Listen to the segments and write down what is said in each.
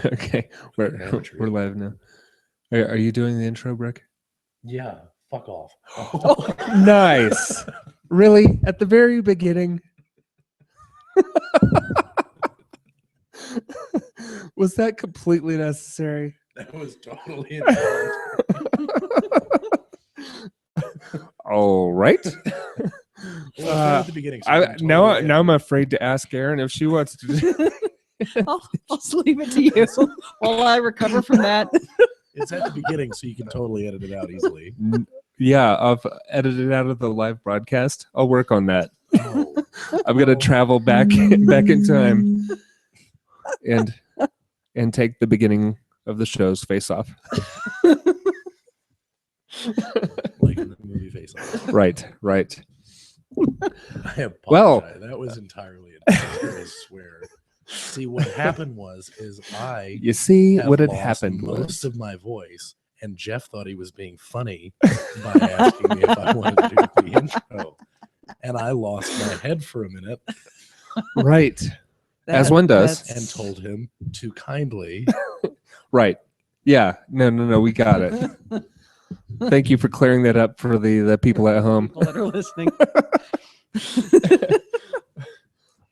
Okay, we're live now. Are you doing the intro, Brick? Yeah, fuck off. Nice. Really? At the very beginning? Was that completely necessary? That was totally invalid. All right. Well, at the beginning. So now I'm afraid to ask Erin if she wants to do I'll just leave it to you while I recover from that. It's at the beginning, so you can totally edit it out easily. Yeah, I've edited out of the live broadcast. I'll work on that. Oh. I'm gonna travel back in time and take the beginning of the show's face off. Like in the movie Face Off. Right. I apologize. Well, that was entirely intentional, I swear. See, what happened is I you see have what had lost happened most was of my voice, and Geoff thought he was being funny by asking me if I wanted to do the intro, and I lost my head for a minute. right. As one does. And told him to kindly. Right. Yeah. No. We got it. Thank you for clearing that up for the people at home. People that are listening.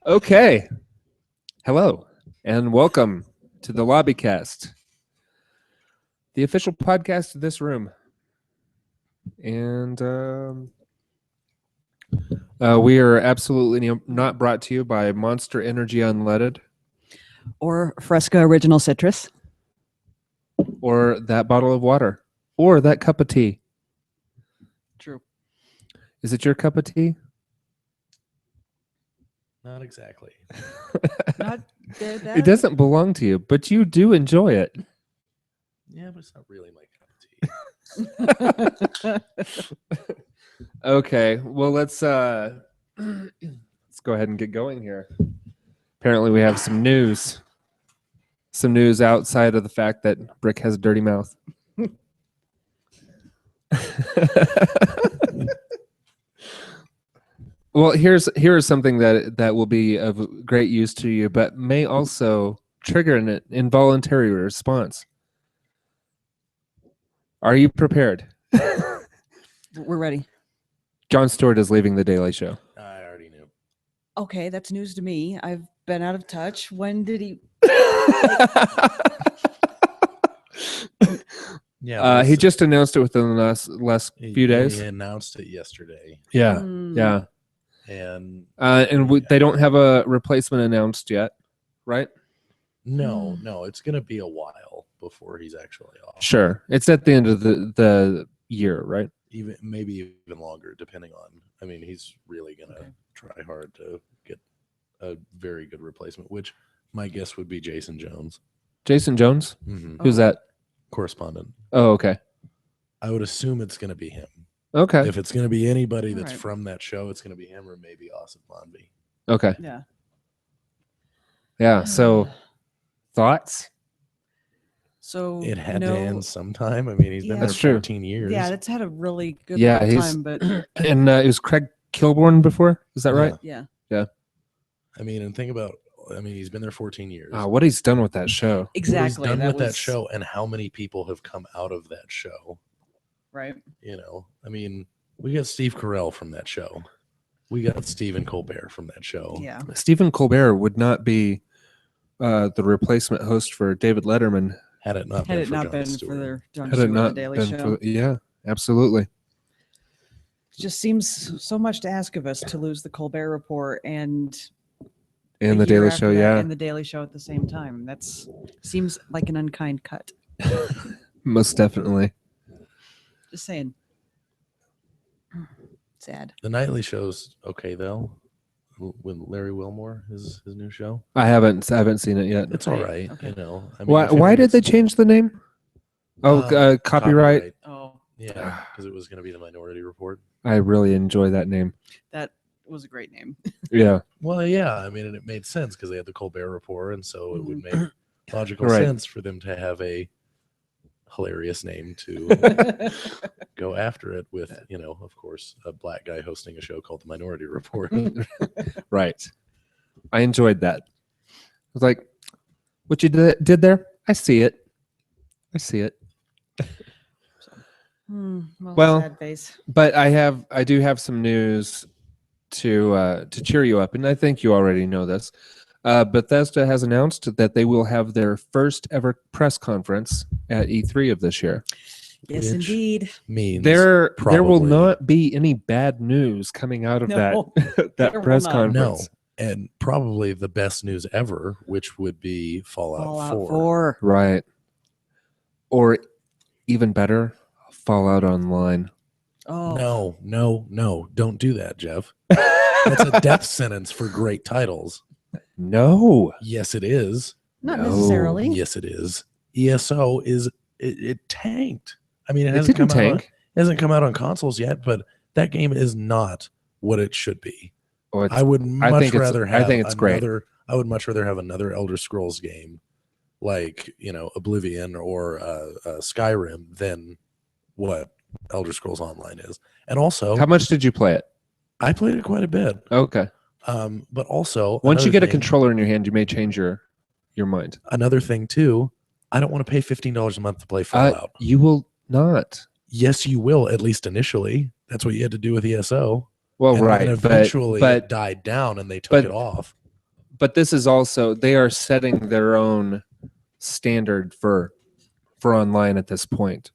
Okay. Hello and welcome to the Lobbycast, the official podcast of this room. And we are absolutely not brought to you by Monster Energy Unleaded Or Fresca Original Citrus. or that bottle of water or that cup of tea. True. Is it your cup of tea? Not exactly. Not that. It doesn't belong to you, but you do enjoy it. Yeah, but it's not really my cup of tea. Okay, well let's go ahead and get going here. Apparently we have some news. Some news outside of the fact that Brick has a dirty mouth. Well, here's something that will be of great use to you, but may also trigger an involuntary response. Are you prepared? We're ready. Jon Stewart is leaving The Daily Show. I already knew. Okay, that's news to me. I've been out of touch. When did he? Yeah, he just announced it within the last few days. He announced it yesterday. Yeah. And They don't have a replacement announced yet, right? No, it's going to be a while before he's actually off. Sure. It's at the end of the year, right? Maybe even longer, depending on. I mean, he's really going to try hard to get a very good replacement, which my guess would be Jason Jones. Jason Jones? Mm-hmm. Who's that? Correspondent. Oh, okay. I would assume it's going to be him. Okay. If it's going to be anybody that's from that show, it's going to be him or maybe Asif Manvi. Okay. Yeah. Yeah. So, thoughts? So it had to end sometime. I mean, he's been there 14 years. Yeah, it's had a really good time. But and it was Craig Kilborn before. Is that right? Yeah. I mean, and think about. I mean, he's been there 14 years. What he's done with that show. Exactly. What he's done with that show, and how many people have come out of that show. Right. You know, I mean, we got Steve Carell from that show. We got Stephen Colbert from that show. Yeah. Stephen Colbert would not be the replacement host for David Letterman had it not been for Jon Stewart. The Daily Show. Yeah, absolutely. It just seems so much to ask of us to lose the Colbert Report and the Daily Show, and the Daily Show at the same time. That's seems like an unkind cut. Most definitely. Just saying. Sad. The nightly show's okay though. With Larry Wilmore, his new show. I haven't seen it yet. It's all right. Okay. You know. I mean, why did they change the name? Oh, copyright. Oh. Yeah, because it was going to be the Minority Report. I really enjoy that name. That was a great name. Yeah. Well, yeah. I mean, and it made sense because they had the Colbert Report, and so it would make logical sense for them to have a hilarious name to go after it with, you know, of course, a black guy hosting a show called The Minority Report. Right. I enjoyed that. I was like, What you did there? I see it. I see it. Well, sad face. But I do have some news to cheer you up, and I think you already know this. Bethesda has announced that they will have their first ever press conference at E3 of this year. Yes, Which indeed. Means There will probably- not be any bad news coming out of No, that there will press not. conference. No, and probably the best news ever, which would be Fallout 4. Right. Or even better, Fallout Online. Oh No, don't do that, Geoff. That's a death sentence for great titles. No. Yes, it is. not No. necessarily. Yes, it is. ESO is it tanked. I mean, it It hasn't didn't come out. tank. It hasn't come out on consoles yet, but that game is not what it should be. Oh, I would much think it's- rather have. I think it's great. I would much rather have another Elder Scrolls game, like Oblivion or Skyrim, than what Elder Scrolls Online is. And also, How much did you play it? I played it quite a bit. Okay. But also, Once you another get a thing- controller in your hand, you may change your mind. Another thing too, I don't want to pay $15 a month to play Fallout. You will not. Yes, you will, at least initially. That's what you had to do with ESO. Well, And right. then eventually it but died down and they took but- it off. but this is also, they are setting their own standard for online at this point.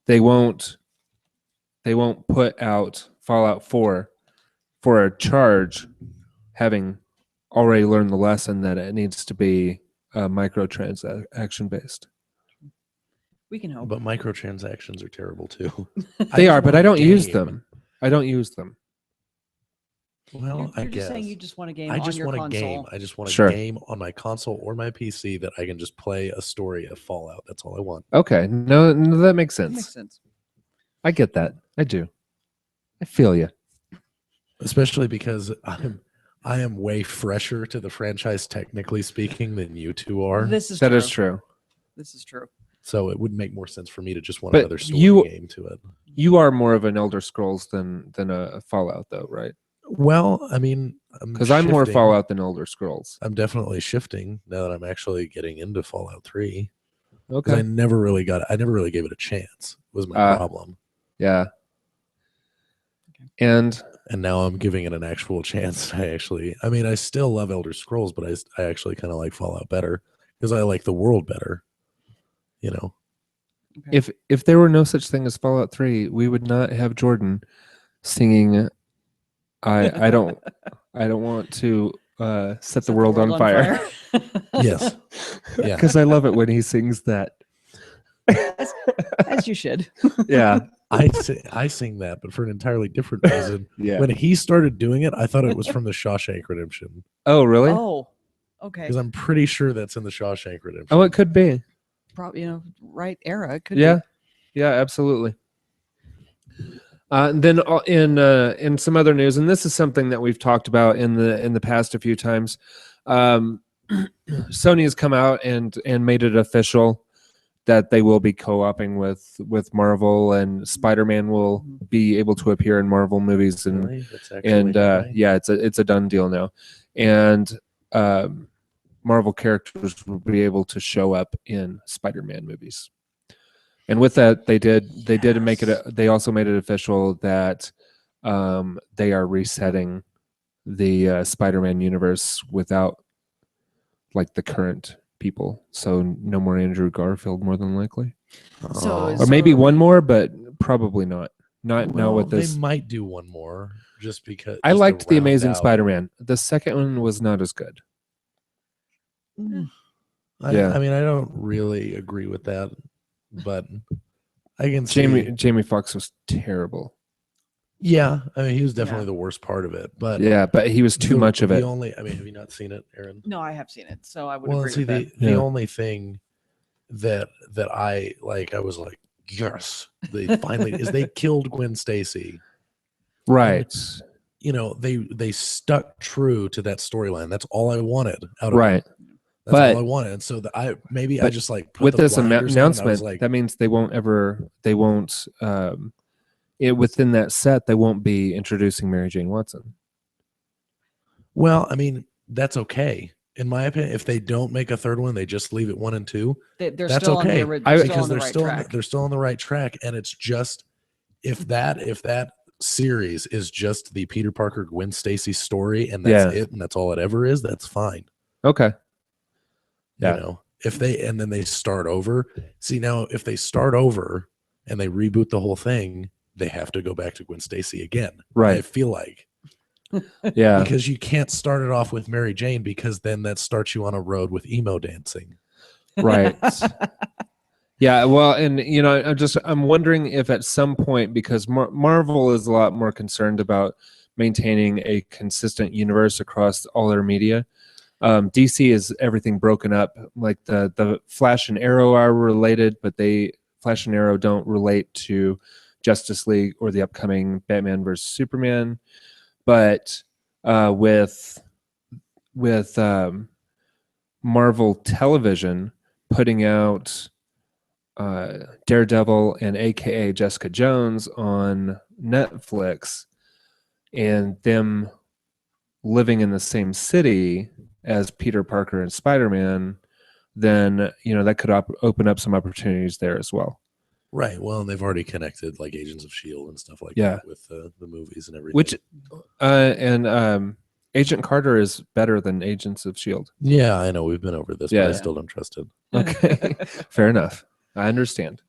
They won't put out Fallout 4 for a charge, having already learned the lesson that it needs to be microtransaction based. We can hope. But microtransactions are terrible too. They are, just but want I a don't use game. them. I don't use them. Well, You're I just guess. saying you just want a game I on just your want a console. game. I just want a Sure. game on my console or my PC that I can just play a story of Fallout. That's all I want. Okay. No, that makes That sense. makes sense. I get that. I do. I feel you. Especially because I am way fresher to the franchise, technically speaking, than you two are. This is That true. is true. This is true. So it would make more sense for me to just want But another story you- game to it. You are more of an Elder Scrolls than a Fallout, though, right? Well, I mean, Because I'm more shifting. Fallout than Elder Scrolls. I'm definitely shifting now that I'm actually getting into Fallout 3. Because Okay. I never really gave it a chance. Was my Ah. problem. Yeah. Okay. And And now I'm giving it an actual chance. I still love Elder Scrolls, but I actually kind of like Fallout better because I like the world better. if there were no such thing as Fallout 3, we would not have Jordan singing I don't want to set the world on fire. Yes. Yeah. Because I love it when he sings that. As you should. Yeah. I sing that, but for an entirely different reason. Yeah. When he started doing it, I thought it was from the Shawshank Redemption Oh, really? Oh, okay. because I'm pretty sure that's in the Shawshank Redemption. Oh, it could be. Probably, right era. It could Yeah. be. Yeah, absolutely. And then in some other news, and this is something that we've talked about in the past a few times, Sony has come out and made it official that they will be co-oping with Marvel, and Spider-Man will be able to appear in Marvel movies, and Really? That's actually happening? yeah, it's a done deal now, and Marvel characters will be able to show up in Spider-Man movies. And with that, they did make it. They also made it official that they are resetting the Spider-Man universe without like the current people. So no more Andrew Garfield, more than likely, So Oh. or maybe one more, but probably not. Not Well, with this. They might do one more just because I just to liked the round Amazing out- Spider-Man. The second one was not as good. Yeah. I mean, I don't really agree with that, but I can see. Jamie Foxx was terrible. Yeah, I mean, he was definitely the worst part of it, but Yeah, but he was too much of it. I mean, have you not seen it, Erin? No, I have seen it, so I would Well, agree see, with that. the Yeah. only thing that I like, I was like, yes, they finally is they killed Gwen Stacy. Right. They stuck true to that storyline. That's all I wanted out of Right. That's But- all I wanted. And so I but just like put With the this blinders on, and I was announcement, like, that means they won't within that set, they won't be introducing Mary Jane Watson. well, I mean, that's okay In my opinion, if they don't make a third one, they just leave it 1 and 2. They're That's still okay, on the original, because they're still on the right track. they're still on the right track, and it's just if that series is just the Peter Parker Gwen Stacy story, and that's it, and that's all it ever is, that's fine. Okay. You know, if then they start over. See, now if they start over and they reboot the whole thing, they have to go back to Gwen Stacy again. Right. I feel like. Yeah. Because you can't start it off with Mary Jane, because then that starts you on a road with emo dancing. Right. Yeah. Well, and I'm wondering if at some point, because Marvel is a lot more concerned about maintaining a consistent universe across all their media. DC is everything broken up. Like the Flash and Arrow are related, but Flash and Arrow don't relate to Justice League or the upcoming Batman versus Superman. But with Marvel Television putting out Daredevil and AKA Jessica Jones on Netflix, and them living in the same city as Peter Parker and Spider-Man, then that could open up some opportunities there as well. Right. Well, and they've already connected like Agents of S.H.I.E.L.D. and stuff like that with the movies and everything. Which, and Agent Carter is better than Agents of S.H.I.E.L.D. Yeah, I know. We've been over this, but I still don't trust it. Okay. Fair enough. I understand.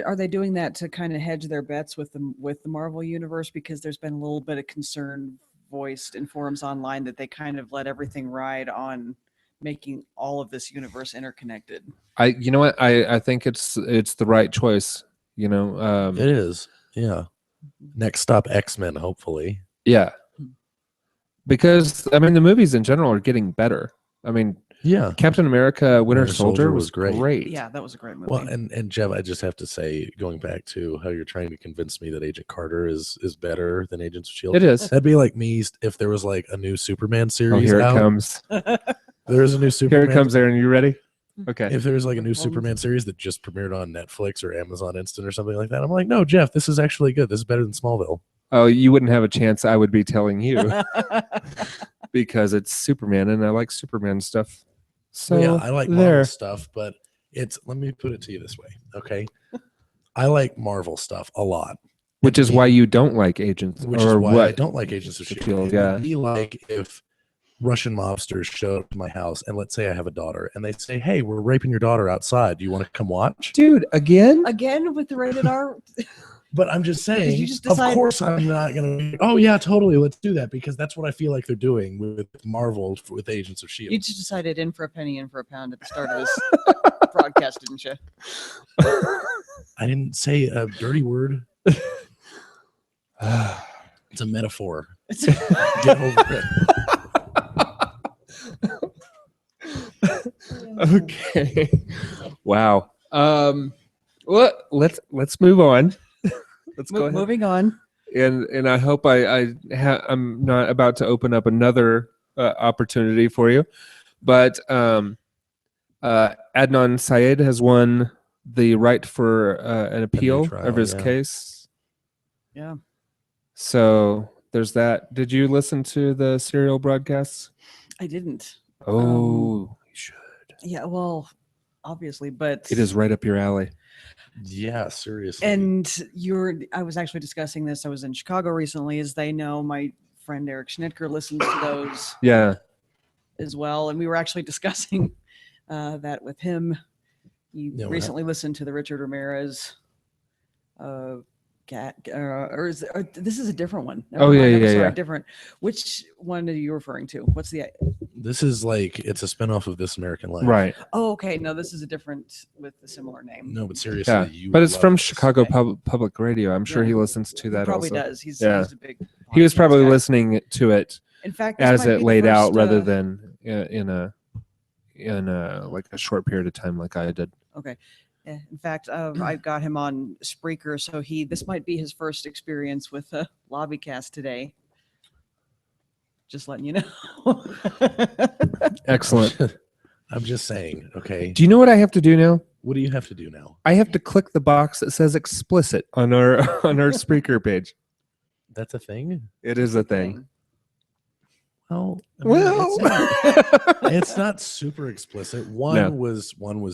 Are they doing that to kind of hedge their bets with the Marvel universe? Because there's been a little bit of concern voiced in forums online that they kind of let everything ride on making all of this universe interconnected. You know what? I think it's the right choice. It is. Yeah. Next stop, X-Men, hopefully. Yeah. Because the movies in general are getting better. Yeah. Captain America Winter Soldier was great. Yeah, that was a great movie. Well, and Geoff, I just have to say, going back to how you're trying to convince me that Agent Carter is better than Agents of S.H.I.E.L.D. It is. That'd be like me if there was like a new Superman series. Here out. It comes. There's a new Superman. Here it comes, Erin. You ready? Okay. If there's like a new Superman series that just premiered on Netflix or Amazon Instant or something like that, I'm like, no, Geoff, this is actually good. This is better than Smallville. Oh, you wouldn't have a chance. I would be telling you because it's Superman, and I like Superman stuff. So yeah, I like Marvel stuff, but let me put it to you this way, okay? I like Marvel stuff a lot, which is why you don't like Agents. Which is why I don't like Agents of S.H.I.E.L.D. Yeah, it would be like if Russian mobsters showed up to my house, and let's say I have a daughter, and they say, "Hey, we're raping your daughter outside. Do you want to come watch?" Dude, again with the rated R. But I'm just saying, of decide... course I'm not going to, oh yeah, totally, let's do that, because that's what I feel like they're doing with Marvel, with Agents of S.H.I.E.L.D. You just decided in for a penny, in for a pound at the start of this broadcast, didn't you? I didn't say a dirty word. It's a metaphor. Get over it. Okay. Wow. Well, let's move on. Let's go ahead. Moving on. And I hope I'm not about to open up another opportunity for you, but Adnan Syed has won the right for an appeal of his case. Yeah. So there's that. Did you listen to the serial broadcasts? I didn't. Oh, you should. Yeah, well, obviously, but it is right up your alley. Yeah, seriously. And I was actually discussing this. I was in Chicago recently. As they know, my friend Eric Schnittker listens to those as well. And we were actually discussing that with him. He recently listened to the Richard Ramirez this is a different one. Different. Which one are you referring to? What's the? This is like it's a spinoff of This American Life. Right. Oh, okay. No, this is a different with a similar name. No, but seriously, but it's from Chicago Public Radio. I'm sure he listens to that. He probably also does. He's a big. He was probably listening to it. In fact, as it laid out, rather than in a like a short period of time, like I did. Okay. In fact, I've got him on Spreaker, so this might be his first experience with Lobbycast today. Just letting you know. Excellent. I'm just saying, okay. Do you know what I have to do now? What do you have to do now? I have to click the box that says explicit on our Spreaker page. That's a thing? It is a thing. Well, I mean, it's not super explicit. One was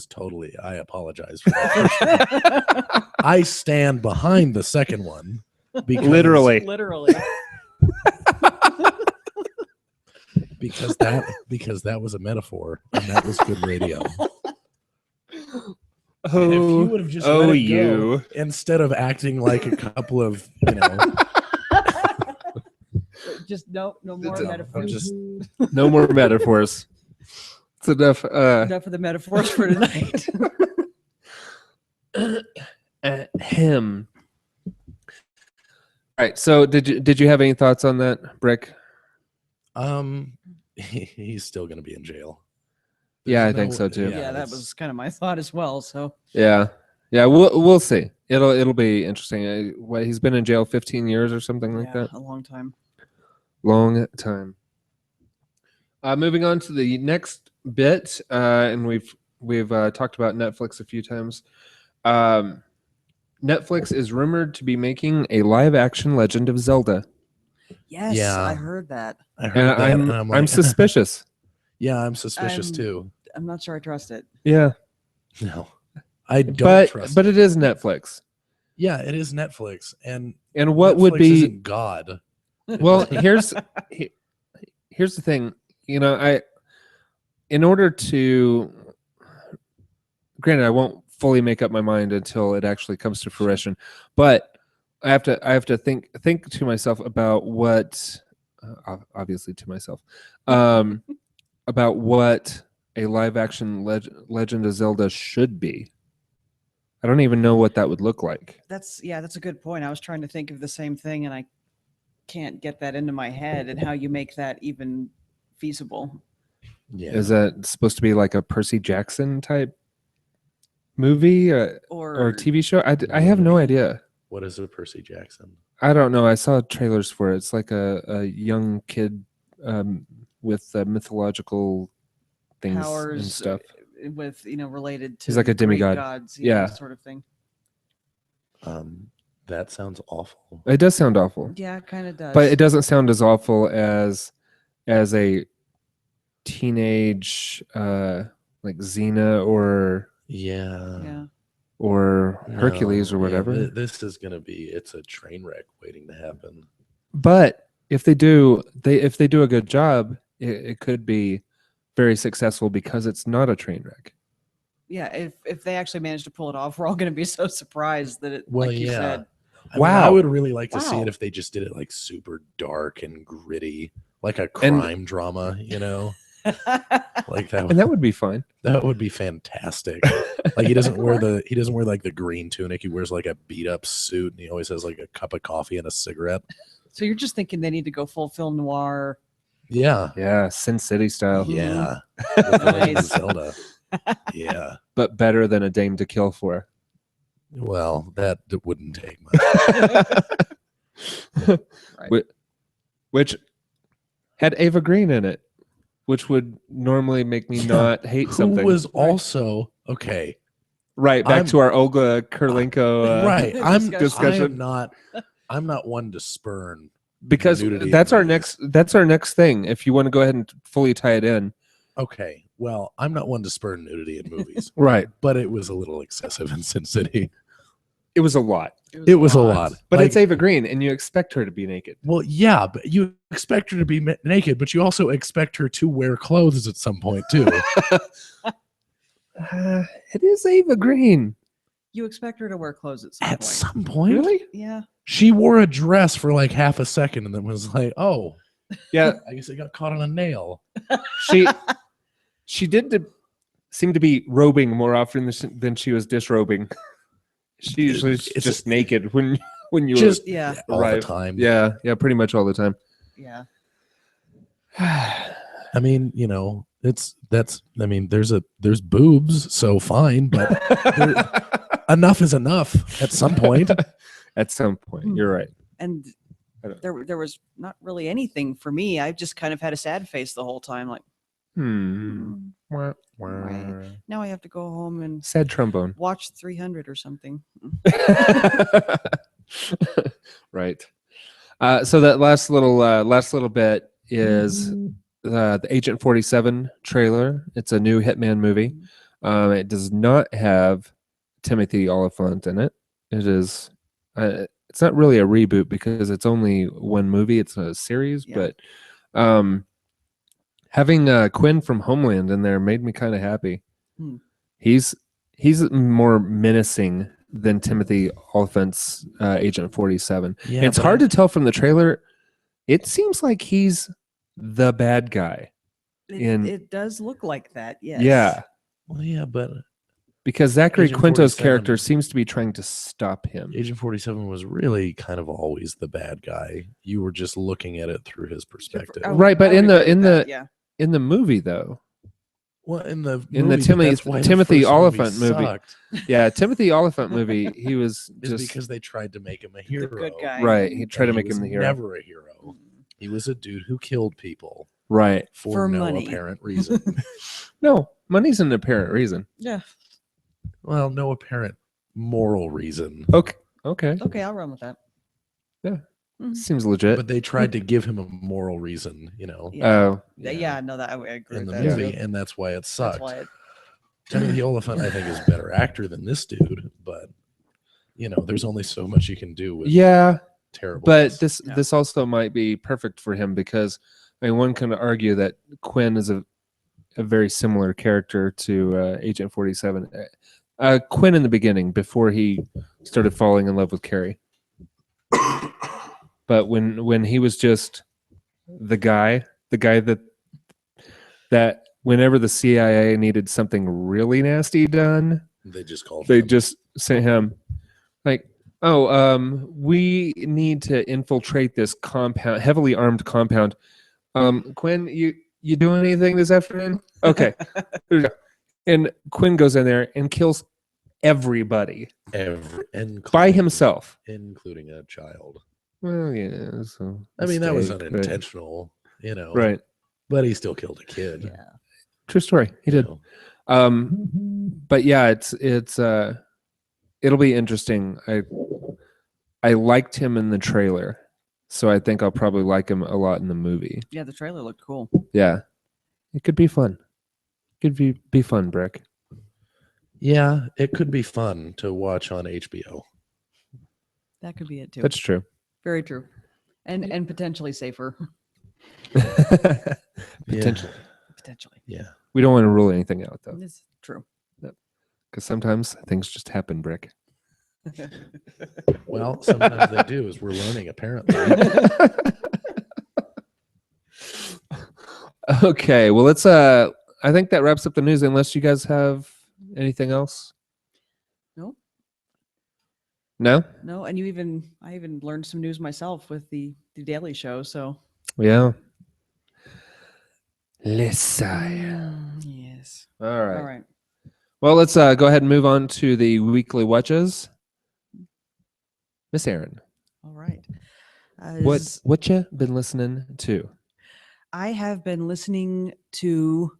totally. I apologize for that. I stand behind the second one because literally. because that was a metaphor and that was good radio. Oh, and if you would have just let it go, instead of acting like a couple of just no more metaphors. No more metaphors. It's enough. Enough of the metaphors for tonight. Him. All right. So did you have any thoughts on that, Brick? He's still going to be in jail. I think so too. Yeah, that was kind of my thought as well. So yeah, we'll see. It'll be interesting. He's been in jail 15 years or something like that. A long time. Long time. Moving on to the next bit, and we've talked about Netflix a few times. Netflix is rumored to be making a live-action Legend of Zelda. Yes, I heard that. I'm suspicious. Yeah, I'm suspicious too. I'm not sure I trust it. Yeah. No, I don't trust. But it is Netflix. Yeah, it is Netflix, and what Netflix would be isn't God? Well, here's the thing. In order to, granted, I won't fully make up my mind until it actually comes to fruition, but I have to think to myself about what, obviously to myself, about what a live action Legend of Zelda should be. I don't even know what that would look like. That's a good point. I was trying to think of the same thing, and I can't get that into my head, and how you make that even feasible. Yeah. Is that supposed to be like a Percy Jackson type movie or TV show? I have no idea. What is a Percy Jackson? I don't know. I saw trailers for it. It's like a young kid with mythological things powers and stuff. With related to he's like a demigod gods, sort of thing. That sounds awful. It does sound awful. Yeah, it kind of does. But it doesn't sound as awful as a teenage like Xena or or Hercules or whatever. This is gonna be. It's a train wreck waiting to happen. But if they do a good job, it could be very successful because it's not a train wreck. Yeah, if they actually manage to pull it off, we're all going to be so surprised that it. Well, like you said. I would really like to see it if they just did it like super dark and gritty, like a crime drama, like that. And that would be fun. That would be fantastic. Like he doesn't wear like the green tunic. He wears like a beat up suit, and he always has like a cup of coffee and a cigarette. So you're just thinking they need to go full film noir. Yeah, Sin City style. Yeah, with Zelda. Yeah, but better than A Dame to Kill For. Well, that wouldn't take much. Right. Which had Ava Green in it, which would normally make me not hate something. Who was also okay. Right, back to our Olga Kurlenko discussion. I'm not one to spurn, because that's our next thing. If you want to go ahead and fully tie it in. Okay. Well, I'm not one to spurn nudity in movies. Right. But it was a little excessive in Sin City. It was a lot. It was a lot. But it's Ava Green, and you expect her to be naked. Well, yeah, but you expect her to be naked, but you also expect her to wear clothes at some point, too. It is Ava Green. You expect her to wear clothes at some point. At some point? Really? Yeah. She wore a dress for like half a second and then was like, oh. Yeah. I guess it got caught on a nail. She did seem to be robing more often than she was disrobing. She usually is just naked when you just all the time. Yeah, pretty much all the time. Yeah. I mean, there's boobs, so fine, but enough is enough at some point. At some point, you're right. And there was not really anything for me. I just kind of had a sad face the whole time, like. Right. Now I have to go home and sad trombone. Watch 300 or something. Right. So that last little bit is the Agent 47 trailer. It's a new Hitman movie. It does not have Timothy Oliphant in it. It is. It's not really a reboot because it's only one movie. It's a series, but having Quinn from Homeland in there made me kind of happy. He's more menacing than Timothy Oliphant's Agent 47. Yeah, and it's hard to tell from the trailer. It seems like he's the bad guy. It does look like that, yes. Yeah. Well, yeah, but because Zachary Agent Quinto's 47 character seems to be trying to stop him. Agent 47 was really kind of always the bad guy. You were just looking at it through his perspective. Right, but in the movie though. Well, in the Timothy Oliphant movie. Sucked. Yeah, Timothy Oliphant movie, he was just because they tried to make him a hero. The good guy. Right, he tried to make him the hero. Never a hero. He was a dude who killed people. Right. For no money. apparent reason. No, money's an apparent reason. Yeah. Well, no apparent moral reason. Okay, I'll run with that. Yeah. Seems legit. But they tried to give him a moral reason, you know. Yeah. No, that I agree in with the that. movie, and that's why it sucked. That's why Timothy Oliphant, I think, is a better actor than this dude, but you know, there's only so much you can do with terrible. But this also might be perfect for him because I mean, one can argue that Quinn is a very similar character to Agent 47. Quinn in the beginning, before he started falling in love with Carrie. But when he was just the guy that whenever the CIA needed something really nasty done, they just sent him like, we need to infiltrate this compound, heavily armed compound. Quinn, you doing anything this afternoon? Okay. And Quinn goes in there and kills everybody by himself, including a child. Well, yeah. I mean, that was unintentional, you know. Right. But he still killed a kid. Yeah. True story. He did. But yeah, it's it'll be interesting. I liked him in the trailer, so I think I'll probably like him a lot in the movie. Yeah, the trailer looked cool. Yeah. It could be fun. Could be fun, Brick. Yeah, it could be fun to watch on HBO. That could be it too. That's true. Very true. And potentially safer. Potentially. Yeah. We don't want to rule anything out though. It's true. Because sometimes things just happen, Brick. Well, sometimes they do, as we're learning apparently. Okay, well let's I think that wraps up the news unless you guys have anything else. No, and I even learned some news myself with the Daily Show. So yeah, listen. Yes. All right. Well, let's go ahead and move on to the weekly Whatchas. Miss Erin. All right. What you been listening to? I have been listening to.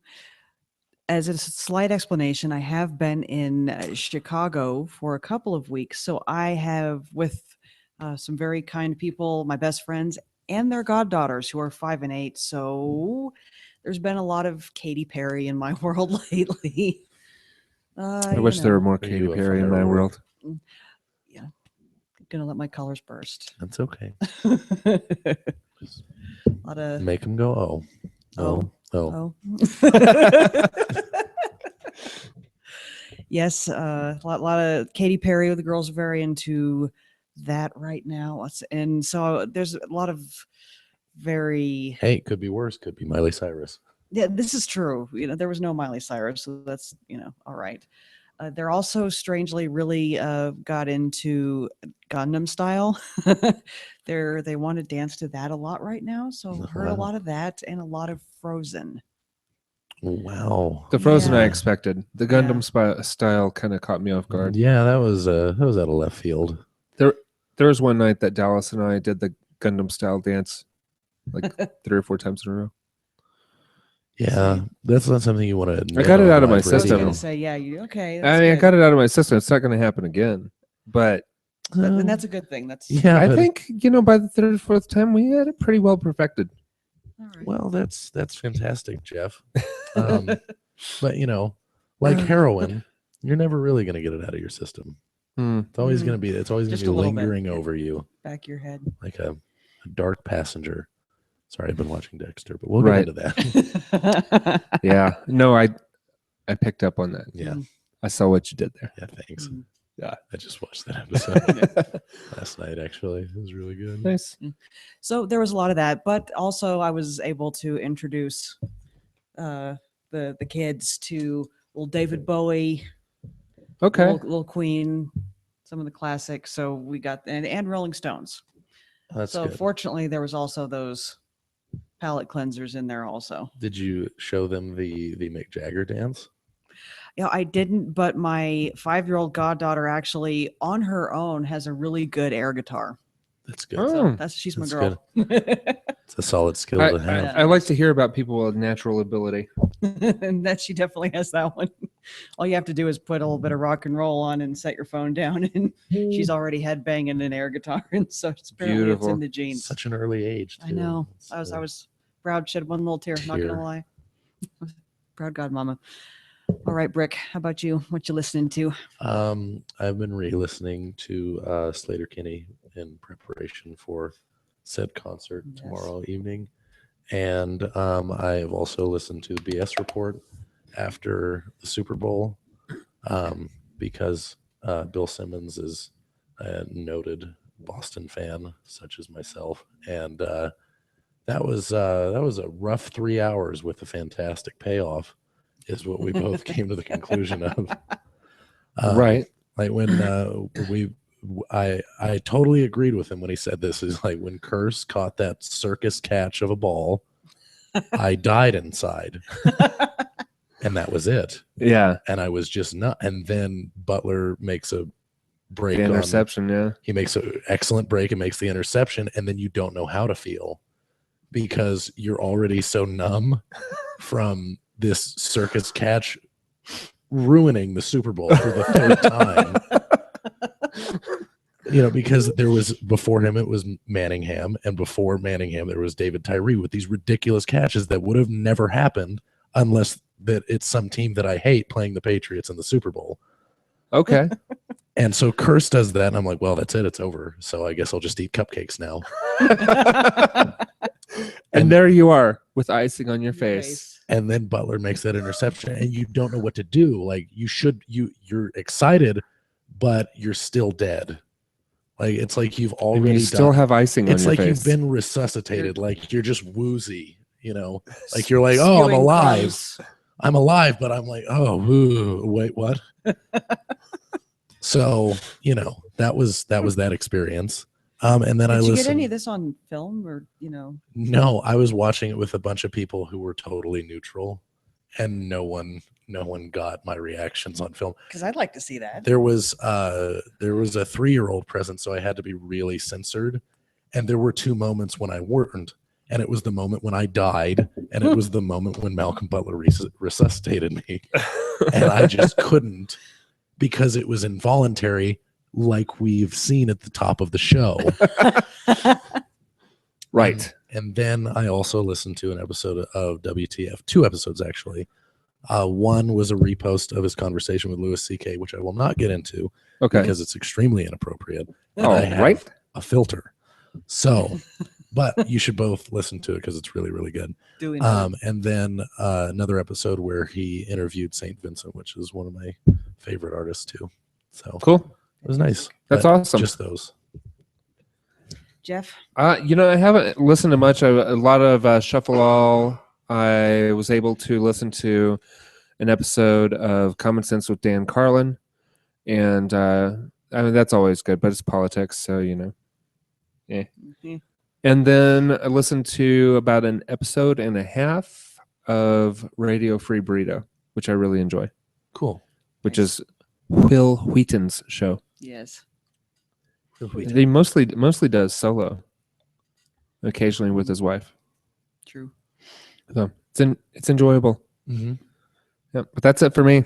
As a slight explanation, I have been in Chicago for a couple of weeks. So I have, with some very kind people, my best friends, and their goddaughters who are 5 and 8. So there's been a lot of Katy Perry in my world lately. I wish there were more Katy Perry in my world. Yeah. I'm going to let my colors burst. That's okay. A lot of... Make them go, oh. Yes, a lot of Katy Perry. The girls are very into that right now, and so there's a lot of very. Hey, could be worse. Could be Miley Cyrus. Yeah, this is true. You know, there was no Miley Cyrus, so that's all right. They're also strangely really got into Gangnam Style. They want to dance to that a lot right now. So heard a lot of that and a lot of Frozen. Wow. The Frozen I expected. The Gundam style kind of caught me off guard. Yeah, that was out of left field. There was one night that Dallas and I did the Gundam style dance like 3 or 4 times in a row. Yeah, that's not something you want to admit. I got it out of my I system. was going to say, okay. I got it out of my system. It's not going to happen again. But then that's a good thing. That's I think, by the 3rd or 4th time, we had it pretty well perfected. All right. Well, that's fantastic, Geoff. But like heroin, you're never really going to get it out of your system. It's always going to be. It's always going Just to a be little bit. lingering over you, Back of your head. like a dark passenger. Sorry, I've been watching Dexter, but we'll get into that. Yeah. No, I picked up on that. Yeah. I saw what you did there. Yeah, thanks. Yeah. I just watched that episode last night, actually. It was really good. Nice. So there was a lot of that, but also I was able to introduce the kids to little David Bowie, Okay. little Queen, some of the classics. So we got and Rolling Stones. That's So good. fortunately, there was also those palate cleansers in there also. Did you show them the Mick Jagger dance? Yeah, I didn't, but my 5-year-old goddaughter actually on her own has a really good air guitar. That's good. Oh, So she's my That's girl. It's a solid skill to have. I like to hear about people with natural ability. And that she definitely has that one. All you have to do is put a little bit of rock and roll on and set your phone down, and she's already headbanging an air guitar, and so it's apparently it's in the genes. Such an early age, too. I know. I was proud. Shed one little tear. Not gonna lie. Proud godmama. All right, Brick. How about you? What you listening to? I've been re-listening to Slater Kinney in preparation for said concert tomorrow evening, and I have also listened to the BS Report after the Super Bowl, because Bill Simmons is a noted Boston fan, such as myself, and that was a rough 3 hours with a fantastic payoff, is what we both came to the conclusion of. Right. Like when I totally agreed with him when he said this. Is like when Curse caught that circus catch of a ball, I died inside. And that was it. Yeah. And I was just not. And then Butler makes a break. The interception, He makes an excellent break and makes the interception. And then you don't know how to feel because you're already so numb from this circus catch ruining the Super Bowl for the third time. Because there was, before him, it was Manningham. And before Manningham, there was David Tyree with these ridiculous catches that would have never happened unless that it's some team that I hate playing the Patriots in the Super Bowl. Okay. And so Curse does that, and I'm like, well, that's it. It's over. So I guess I'll just eat cupcakes now. And there you are with icing on your face. And then Butler makes that interception, and you don't know what to do. Like you're excited, but you're still dead. Like it's like you've already still have icing on your face. It's like you've been resuscitated. Like you're just woozy, Like you're like, oh, I'm alive. I'm alive, but I'm like, oh, wait, what? So, that was that experience. And then Did you get any of this on film or, No, I was watching it with a bunch of people who were totally neutral, and no one got my reactions on film. Because I'd like to see that. There was a 3-year-old present, so I had to be really censored. And there were 2 moments when I weren't. And it was the moment when I died, and it was the moment when Malcolm Butler resuscitated me. And I just couldn't, because it was involuntary, like we've seen at the top of the show. Right. And then I also listened to an episode of WTF, 2 episodes actually. One was a repost of his conversation with Louis C.K., which I will not get into because it's extremely inappropriate. And I have a filter. So, but you should both listen to it because it's really, really good. And then another episode where he interviewed St. Vincent, which is one of my favorite artists too. So cool. It was nice. That's awesome. Just those. Geoff? I haven't listened to much. A lot of Shuffle All. I was able to listen to an episode of Common Sense with Dan Carlin. And that's always good, but it's politics. So, Yeah. Mm-hmm. And then I listened to about an episode and a half of Radio Free Burrito, which I really enjoy. Cool. Which is Will Wheaton's show. Yes. He mostly does solo, occasionally with his wife. True. So it's enjoyable. Mm-hmm. Yeah, but that's it for me.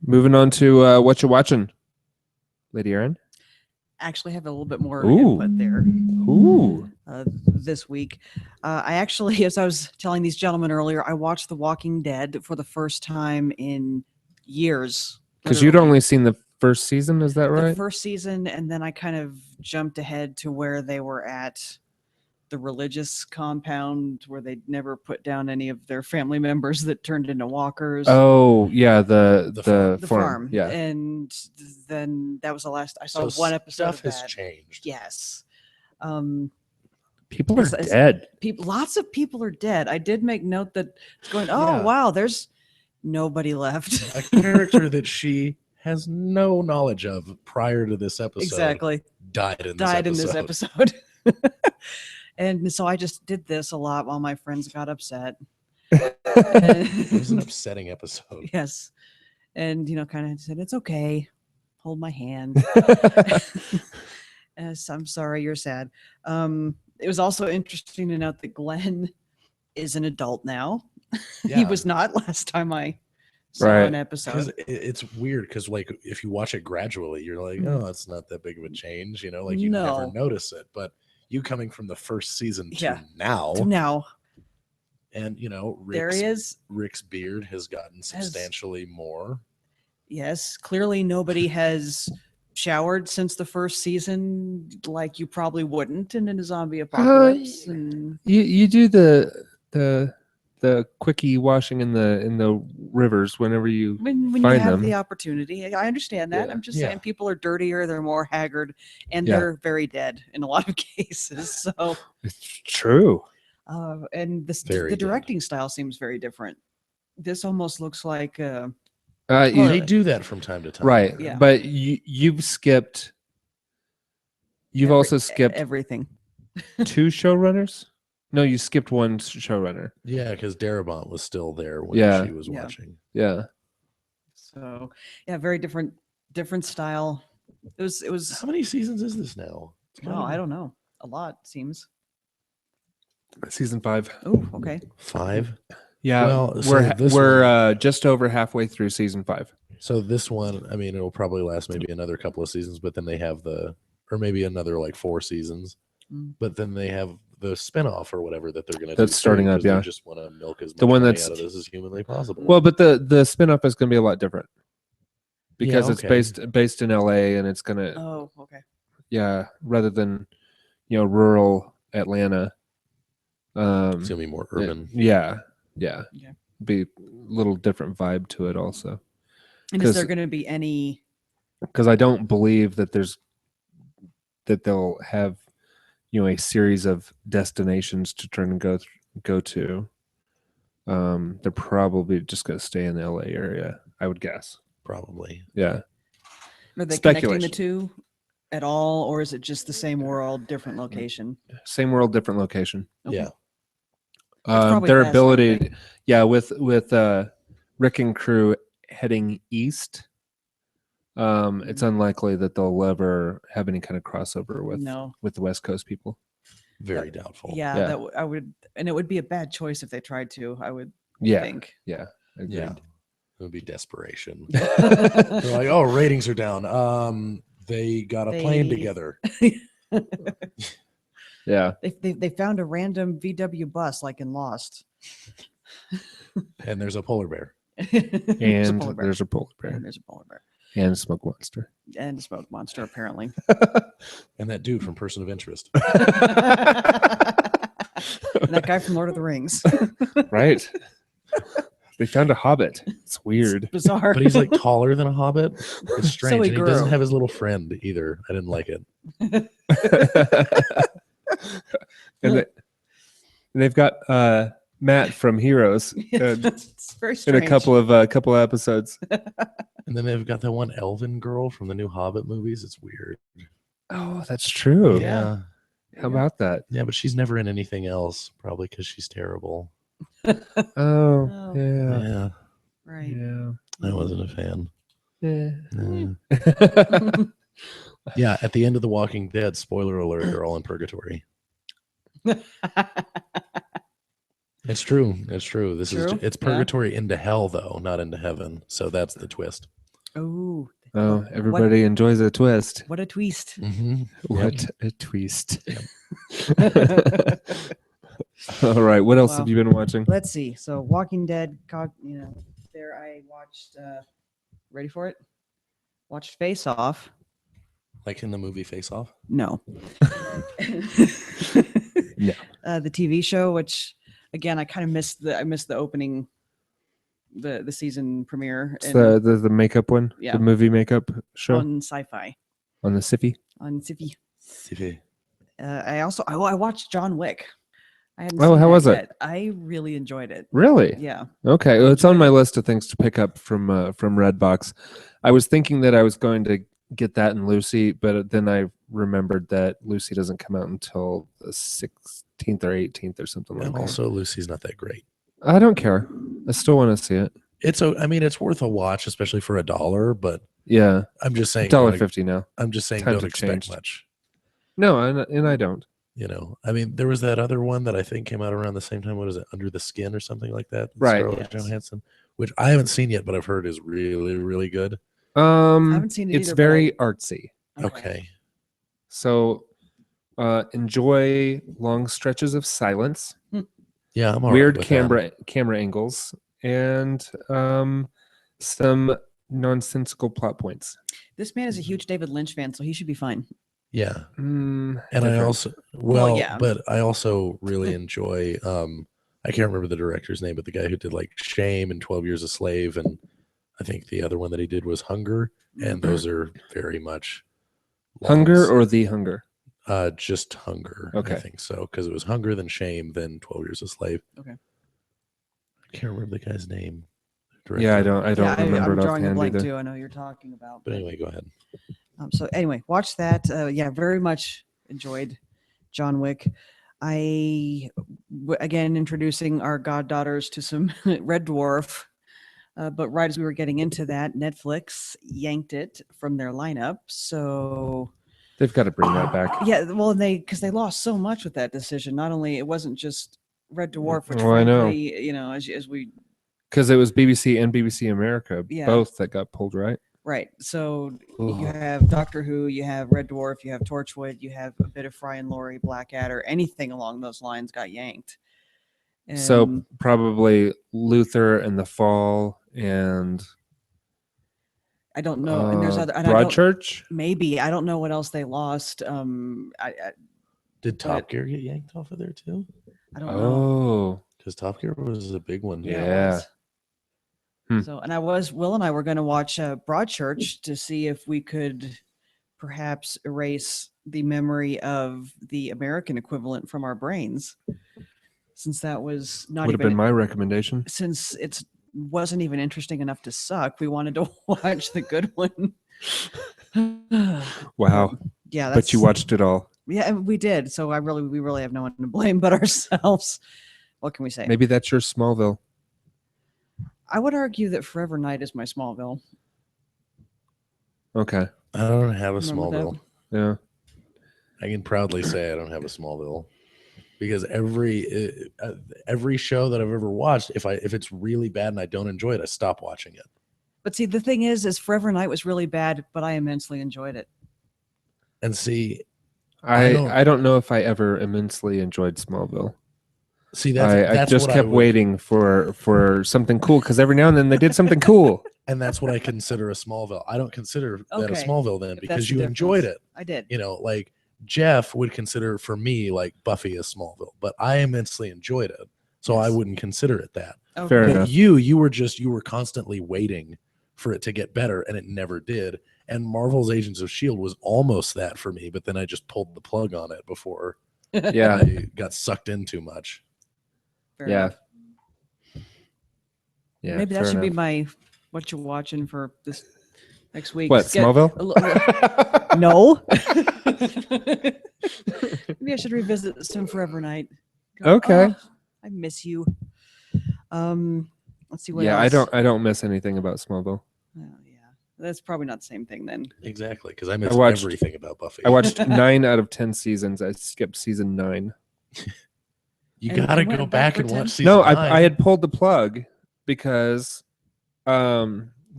Moving on to what you're watching, Lady Erin. Actually have a little bit more input there. Ooh. this week. I actually, as I was telling these gentlemen earlier, I watched The Walking Dead for the first time in years. Because you'd only seen the first season, is that right? The first season, and then I kind of jumped ahead to where they were at the religious compound where they'd never put down any of their family members that turned into walkers. Oh, yeah, the farm. Yeah. And then that was the last I saw one episode stuff of that. has changed. Yes. People are dead. Lots of people are dead. I did make note that it's going, wow, there's nobody left. A character that she has no knowledge of prior to this episode. Exactly. Died in this episode. And so I just did this a lot while my friends got upset. It was an upsetting episode. Yes. And, kind of said, it's okay. Hold my hand. I'm sorry, you're sad. It was also interesting to note that Glenn is an adult now. Yeah. He was not last time I saw an episode. It's weird because, like, if you watch it gradually, you're like, oh, it's not that big of a change. Like you never notice it. But you coming from the first season to now. And, there he is. Rick's beard has gotten substantially more. Yes. Clearly nobody has showered since the first season, like you probably wouldn't in a zombie apocalypse. And you do the quickie washing in the rivers whenever you when find you have them. The opportunity. I understand that. Yeah. I'm just saying people are dirtier, they're more haggard, and they're very dead in a lot of cases. So it's true. And the directing style seems very different. This almost looks like they do that from time to time, right? Yeah. But you've also skipped everything. 2 showrunners. No, you skipped 1 showrunner. Yeah, because Darabont was still there when she was watching. Yeah. So very different style. It was. How many seasons is this now? Oh, I don't know. A lot seems. Season 5. Oh, okay. 5. Yeah, well, we're just over halfway through season 5. So this one, I mean, it'll probably last maybe another couple of seasons, but then they have or maybe another like 4 seasons. But then they have the spinoff or whatever that they're going to do. That's starting up, They just want to milk as much money out of this as humanly possible. Well, but the spinoff is going to be a lot different because it's based in LA and it's going to. Oh, okay. Yeah, rather than rural Atlanta. It's going to be more urban. Yeah. Be a little different vibe to it also. And is there going to be any? Because I don't believe that they'll have a series of destinations to turn and go to. They're probably just going to stay in the LA area, I would guess. Probably. Yeah. Are they connecting the two at all, or is it just the same world, different location? Same world, different location. Okay. Yeah. Their ability, with Rick and crew heading east, it's unlikely that they'll ever have any kind of crossover with the West Coast people. Very doubtful. Yeah. That I would, and it would be a bad choice if they tried to. I would think. Yeah. Agreed. Yeah. It would be desperation. They're like, oh, ratings are down. They got a plane together. Yeah. They found a random VW bus like in Lost. And there's a polar bear. And there's a polar bear. And there's a polar bear. And a smoke monster. And a smoke monster, apparently. And that dude from Person of Interest. And that guy from Lord of the Rings. Right. They found a hobbit. It's weird. It's bizarre. But he's like taller than a hobbit. It's strange. So and he doesn't have his little friend either. I didn't like it. And they've got Matt from Heroes it's very strange. in a couple of episodes. And then they've got that one elven girl from the new Hobbit movies. It's weird. Oh, that's true. Yeah. How about that? Yeah, but she's never in anything else, probably because she's terrible. Oh, yeah. Yeah. Right. Yeah. I wasn't a fan. Yeah. Yeah, at the end of The Walking Dead, spoiler alert, they're all in purgatory. It's true. It's true. It's purgatory into hell, though, not into heaven. So that's the twist. Oh, Oh, everybody enjoys a twist. What a twist. Mm-hmm. What a twist. All right. What else have you been watching? Let's see. So Walking Dead, there I watched, ready for it? Watched Face Off. Like in the movie Face Off? No. No. The TV show, which again, I kind of missed the opening, the season premiere. It's the makeup one? Yeah. The movie makeup show? On Sci-Fi. On the Siffy? On Siffy. Siffy. I watched John Wick. I hadn't Oh, seen how that was yet. it? I really enjoyed it. Really? Yeah. Okay. Well, it's on my list of things to pick up from Redbox. I was thinking that I was going to get that in Lucy, but then I remembered that Lucy doesn't come out until the 16th or 18th or something like And that. also, Lucy's not that great. I don't care. I still want to see it. It's worth a watch, especially for $1, but Yeah. I'm just saying $1.50 now. I'm just saying Times don't have expect changed. much. No, and I don't. There was that other one that I think came out around the same time. What is it? Under the Skin or something like that? Right. Scarlett Johansson, which I haven't seen yet, but I've heard is really, really good. I haven't seen it It's either, very artsy. Okay. So enjoy long stretches of silence, Yeah, I'm all weird right with that. camera angles, and some nonsensical plot points. This man is a huge David Lynch fan, so he should be fine. Yeah. And I also yeah. but I also really enjoy I can't remember the director's name, but the guy who did like Shame and 12 Years a Slave, and I think the other one that he did was Hunger, and those are very much Hunger or The Hunger? Just Hunger. Okay. I think so, because it was Hunger, then Shame, then 12 Years a Slave. Okay. I can't remember the guy's name. Yeah, I don't remember I'm it drawing a offhand blank either. too. I know you're talking about. But anyway, go ahead. So anyway, watch that. Very much enjoyed John Wick. Again, introducing our goddaughters to some Red Dwarf. But right as we were getting into that, Netflix yanked it from their lineup. So They've got to bring that back. yeah, well, because they lost so much with that decision. Not only it wasn't just Red Dwarf, which I know. frankly, as we Because it was BBC and BBC America, Yeah. both that got pulled, right? right. So Ugh. you have Doctor Who, you have Red Dwarf, you have Torchwood, you have a bit of Fry and Laurie, Blackadder, anything along those lines got yanked. So probably Luther and The Fall and I don't know. And there's other Broadchurch. Maybe I don't know what else they lost. Did Top Gear get yanked off of there too? I don't know. Oh, Because Top Gear was a big one. Yeah. it was. So, and Will and I were going to watch Broadchurch to see if we could perhaps erase the memory of the American equivalent from our brains, since that was not would have even been my recommendation. Since it wasn't even interesting enough to suck, we wanted to watch the good one. Wow. Yeah, But you watched it all. Yeah, we did. So we really have no one to blame but ourselves. What can we say? Maybe that's your Smallville. I would argue that Forever Night is my Smallville. Okay. I don't have a Remember that? Smallville. Yeah. I can proudly say I don't have a Smallville, because every show that I've ever watched, if it's really bad and I don't enjoy it, I stop watching it. But see, the thing is Forever Night was really bad, but I immensely enjoyed it. And see, I don't know if I ever immensely enjoyed Smallville. See, I that's just what kept waiting for something cool, because every now and then they did something cool. And that's what I consider a Smallville. I don't consider that a Okay. Smallville then, If because that's the you enjoyed it. I did. Like Geoff would consider for me like Buffy a Smallville, but I immensely enjoyed it, so I Yes. wouldn't consider it that. Okay. Fair But enough. you were constantly waiting for it to get better, and it never did. And Marvel's Agents of S.H.I.E.L.D. was almost that for me, but then I just pulled the plug on it before Yeah. I got sucked in too much. Fair Yeah. enough. Yeah. Maybe that fair should be enough. my what you're watching for this next week. What, Smallville? No. Maybe I should revisit some Forever Night. Okay. "Oh, I miss you. Let's see what Yeah, else. I don't miss anything about Smallville. Oh, yeah. That's probably not the same thing then. Exactly, because I missed watched- everything about Buffy. I watched 9 out of 10 seasons. I skipped season 9. You And gotta went go back back for and 10? watch season No, 9. I had pulled the plug because, it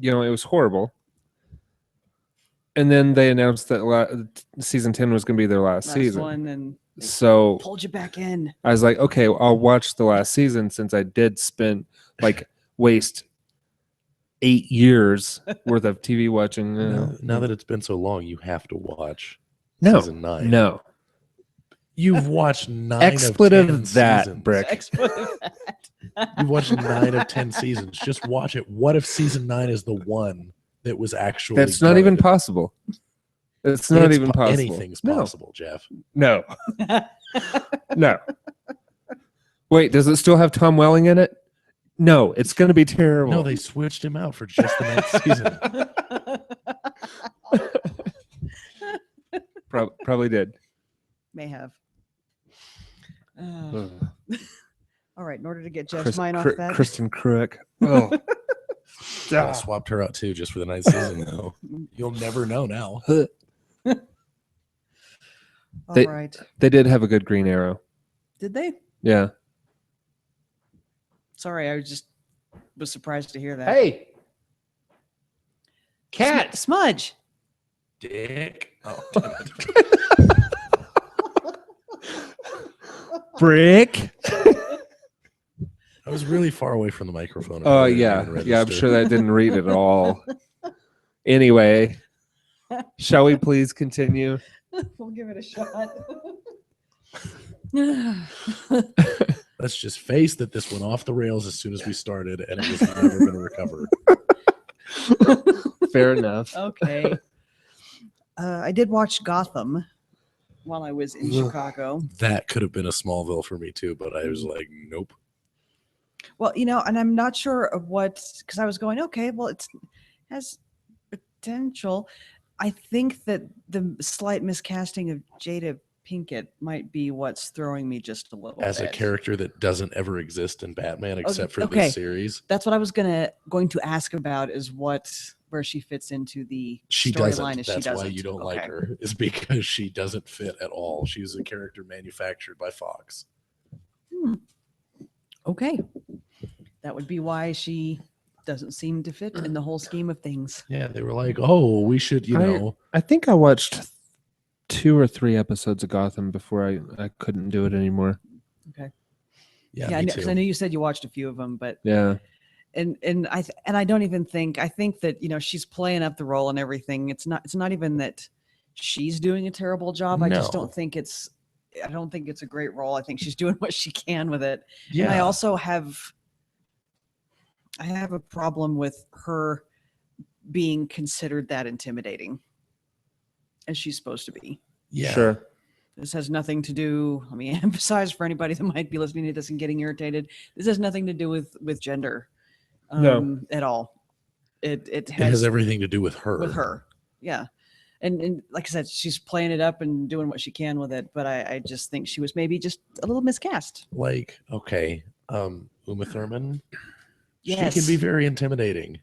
was horrible. And then they announced that season 10 was going to be their last season. One, and so pulled you back in. I was like, okay, I'll watch the last season since I did waste 8 years worth of TV watching. Now that it's been so long, you have to watch No, season 9. no. You've watched 9 Expletive of 10 that, seasons. Brick. Expletive that. You've watched 9 of 10 seasons. Just watch it. What if season 9 is the one that was actually That's not even possible. It's not even possible. Anything's possible, Geoff. No. No. Wait, does it still have Tom Welling in it? No, it's going to be terrible. No, they switched him out for just the next season. Probably did. May have. All right, in order to get Geoff's mind off that. Kristen Cruick. Oh. I swapped her out too just for the ninth season, though. You'll never know now. All right. They did have a good Green Arrow. Did they? Yeah. Sorry, I was surprised to hear that. Hey, cat, Smudge. Dick. Oh. Brick. I was really far away from the microphone. Oh yeah. I'm sure that didn't read it at all. Anyway, shall we please continue? We'll give it a shot. Let's just face that this went off the rails as soon as we started, and it was never going to recover. Fair enough. Okay. I did watch Gotham while I was in Chicago. That could have been a Smallville for me too, but I was like, nope. Well, and I'm not sure of because I was going, okay, well, it has potential. I think that the slight miscasting of Jada Pinkett might be what's throwing me just a little bit. As a character that doesn't ever exist in Batman except for this series. That's what I was going to ask about is where she fits into the storyline. That's why you don't like her, is because she doesn't fit at all. She's a character manufactured by Fox. Okay. That would be why she doesn't seem to fit in the whole scheme of things. Yeah, they were like, oh, we should, I think I watched 2 or 3 episodes of Gotham before I couldn't do it anymore. Okay. Yeah, because I know you said you watched a few of them, but yeah. And I don't even think, I think that, she's playing up the role and everything. It's not even that she's doing a terrible job. I just don't think it's a great role. I think she's doing what she can with it. Yeah. And I also have a problem with her being considered that intimidating as she's supposed to be. Yeah. Sure. This has nothing to do, let me emphasize for anybody that might be listening to this and getting irritated, this has nothing to do with gender at all. It has everything to do with her. With her. Yeah. And like I said, she's playing it up and doing what she can with it, but I just think she was maybe just a little miscast. Like, okay, Uma Thurman, yes. She can be very intimidating.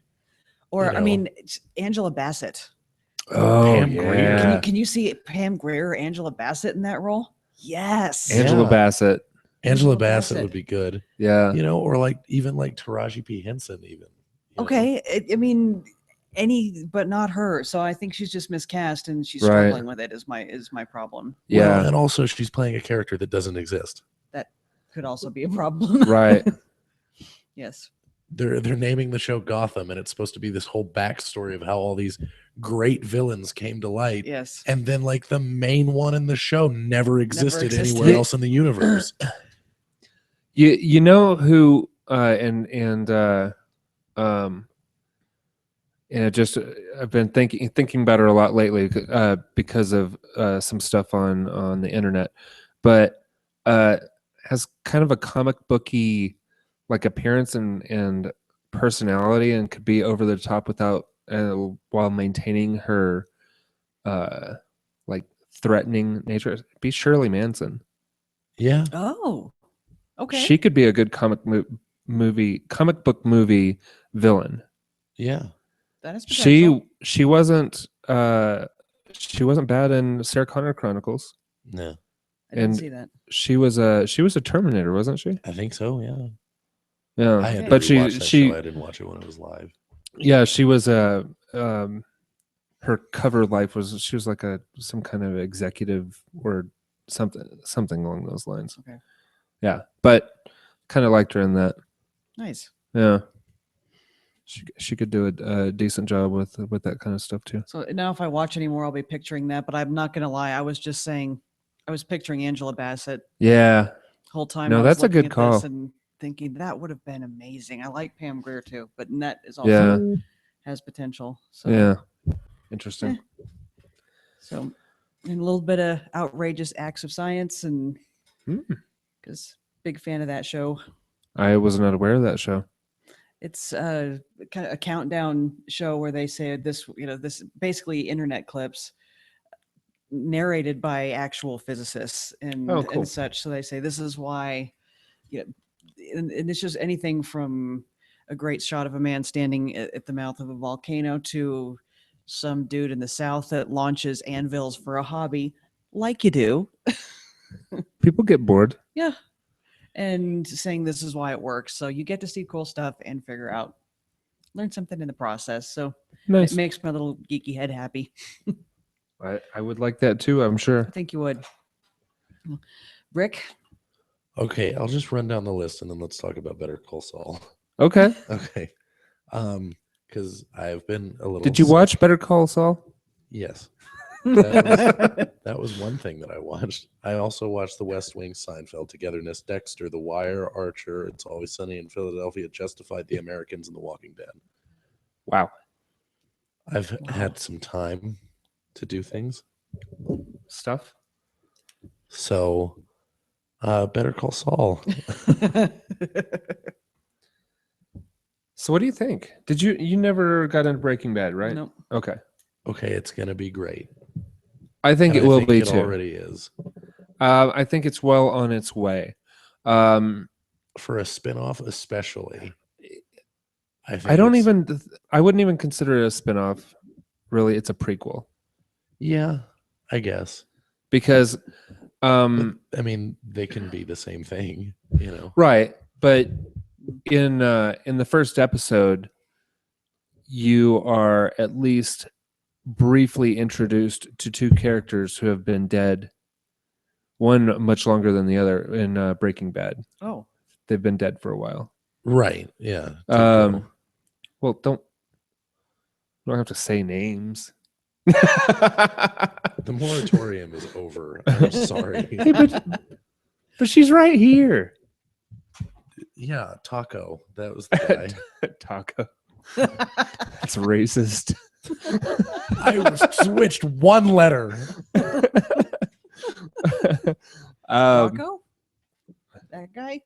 Or, it's Angela Bassett. Oh, Pam Grier. Can you see Pam Grier or Angela Bassett in that role? Yes. Angela Bassett. Angela Bassett would be good. Yeah. Or even Taraji P. Henson even. Okay. Any, but not her. So I think she's just miscast and she's struggling with it is my problem. Yeah. Well, and also she's playing a character that doesn't exist. That could also be a problem. Right. Yes. They're naming the show Gotham, and it's supposed to be this whole backstory of how all these great villains came to light. Yes. And then the main one in the show never existed anywhere else in the universe. You know who and I've been thinking about her a lot lately because of some stuff on the internet, but has kind of a comic booky appearance and personality, and could be over the top without while maintaining her threatening nature. Be Shirley Manson. Yeah. Oh. Okay. She could be a good comic book movie villain. Yeah. That is potential. She wasn't bad in Sarah Connor Chronicles. No. I didn't see that. She was a Terminator, wasn't she? I think so, yeah. Yeah. I had but she I didn't watch it when it was live. Yeah, she was her her cover life was she was like some kind of executive or something along those lines. Okay. Yeah, but kind of liked her in that. Nice. Yeah. She could do a decent job with that kind of stuff too. So now if I watch anymore, I'll be picturing that. But I'm not going to lie. I was just saying, I was picturing Angela Bassett Yeah. the whole time. No, I was that's a looking good at call. this and thinking that would have been amazing. I like Pam Grier too, but Annette is also has potential. So yeah. Interesting. So and a little bit of outrageous acts of science, and because big fan of that show. I was not aware of that show. It's kind of a countdown show where they say this, this basically internet clips narrated by actual physicists and such. So they say this is why, and it's just anything from a great shot of a man standing at the mouth of a volcano to some dude in the South that launches anvils for a hobby, like you do. People get bored. Yeah. And saying this is why it works. So you get to see cool stuff and learn something in the process. So nice. It makes my little geeky head happy. I would like that too, I'm sure. I think you would. Rick? Okay, I'll just run down the list and then let's talk about Better Call Saul. Okay. Okay. Because I've been a little... Did you watch Better Call Saul? Yes. That was one thing that I watched. I also watched The West Wing, Seinfeld, Togetherness, Dexter, The Wire, Archer, It's Always Sunny in Philadelphia, Justified, The Americans, and The Walking Dead. Wow. I've had some time to do things. Stuff. So, Better Call Saul. So what do you think? Did you never got into Breaking Bad, right? No. Okay. Okay, it's going to be great. I think it will be it too. It already is. I think it's well on its way. For a spinoff, especially. I wouldn't even consider it a spinoff. Really, it's a prequel. Yeah, I guess. Because, I mean, they can be the same thing, Right, but in the first episode, you are at least briefly introduced to two characters who have been dead, one much longer than the other in Breaking Bad. Oh, they've been dead for a while. Right. Yeah. Well, don't have to say names. The moratorium is over. I'm sorry. Hey, but she's right here. Yeah, Taco. That was the guy. Taco. That's racist. I switched one letter. Taco? That guy?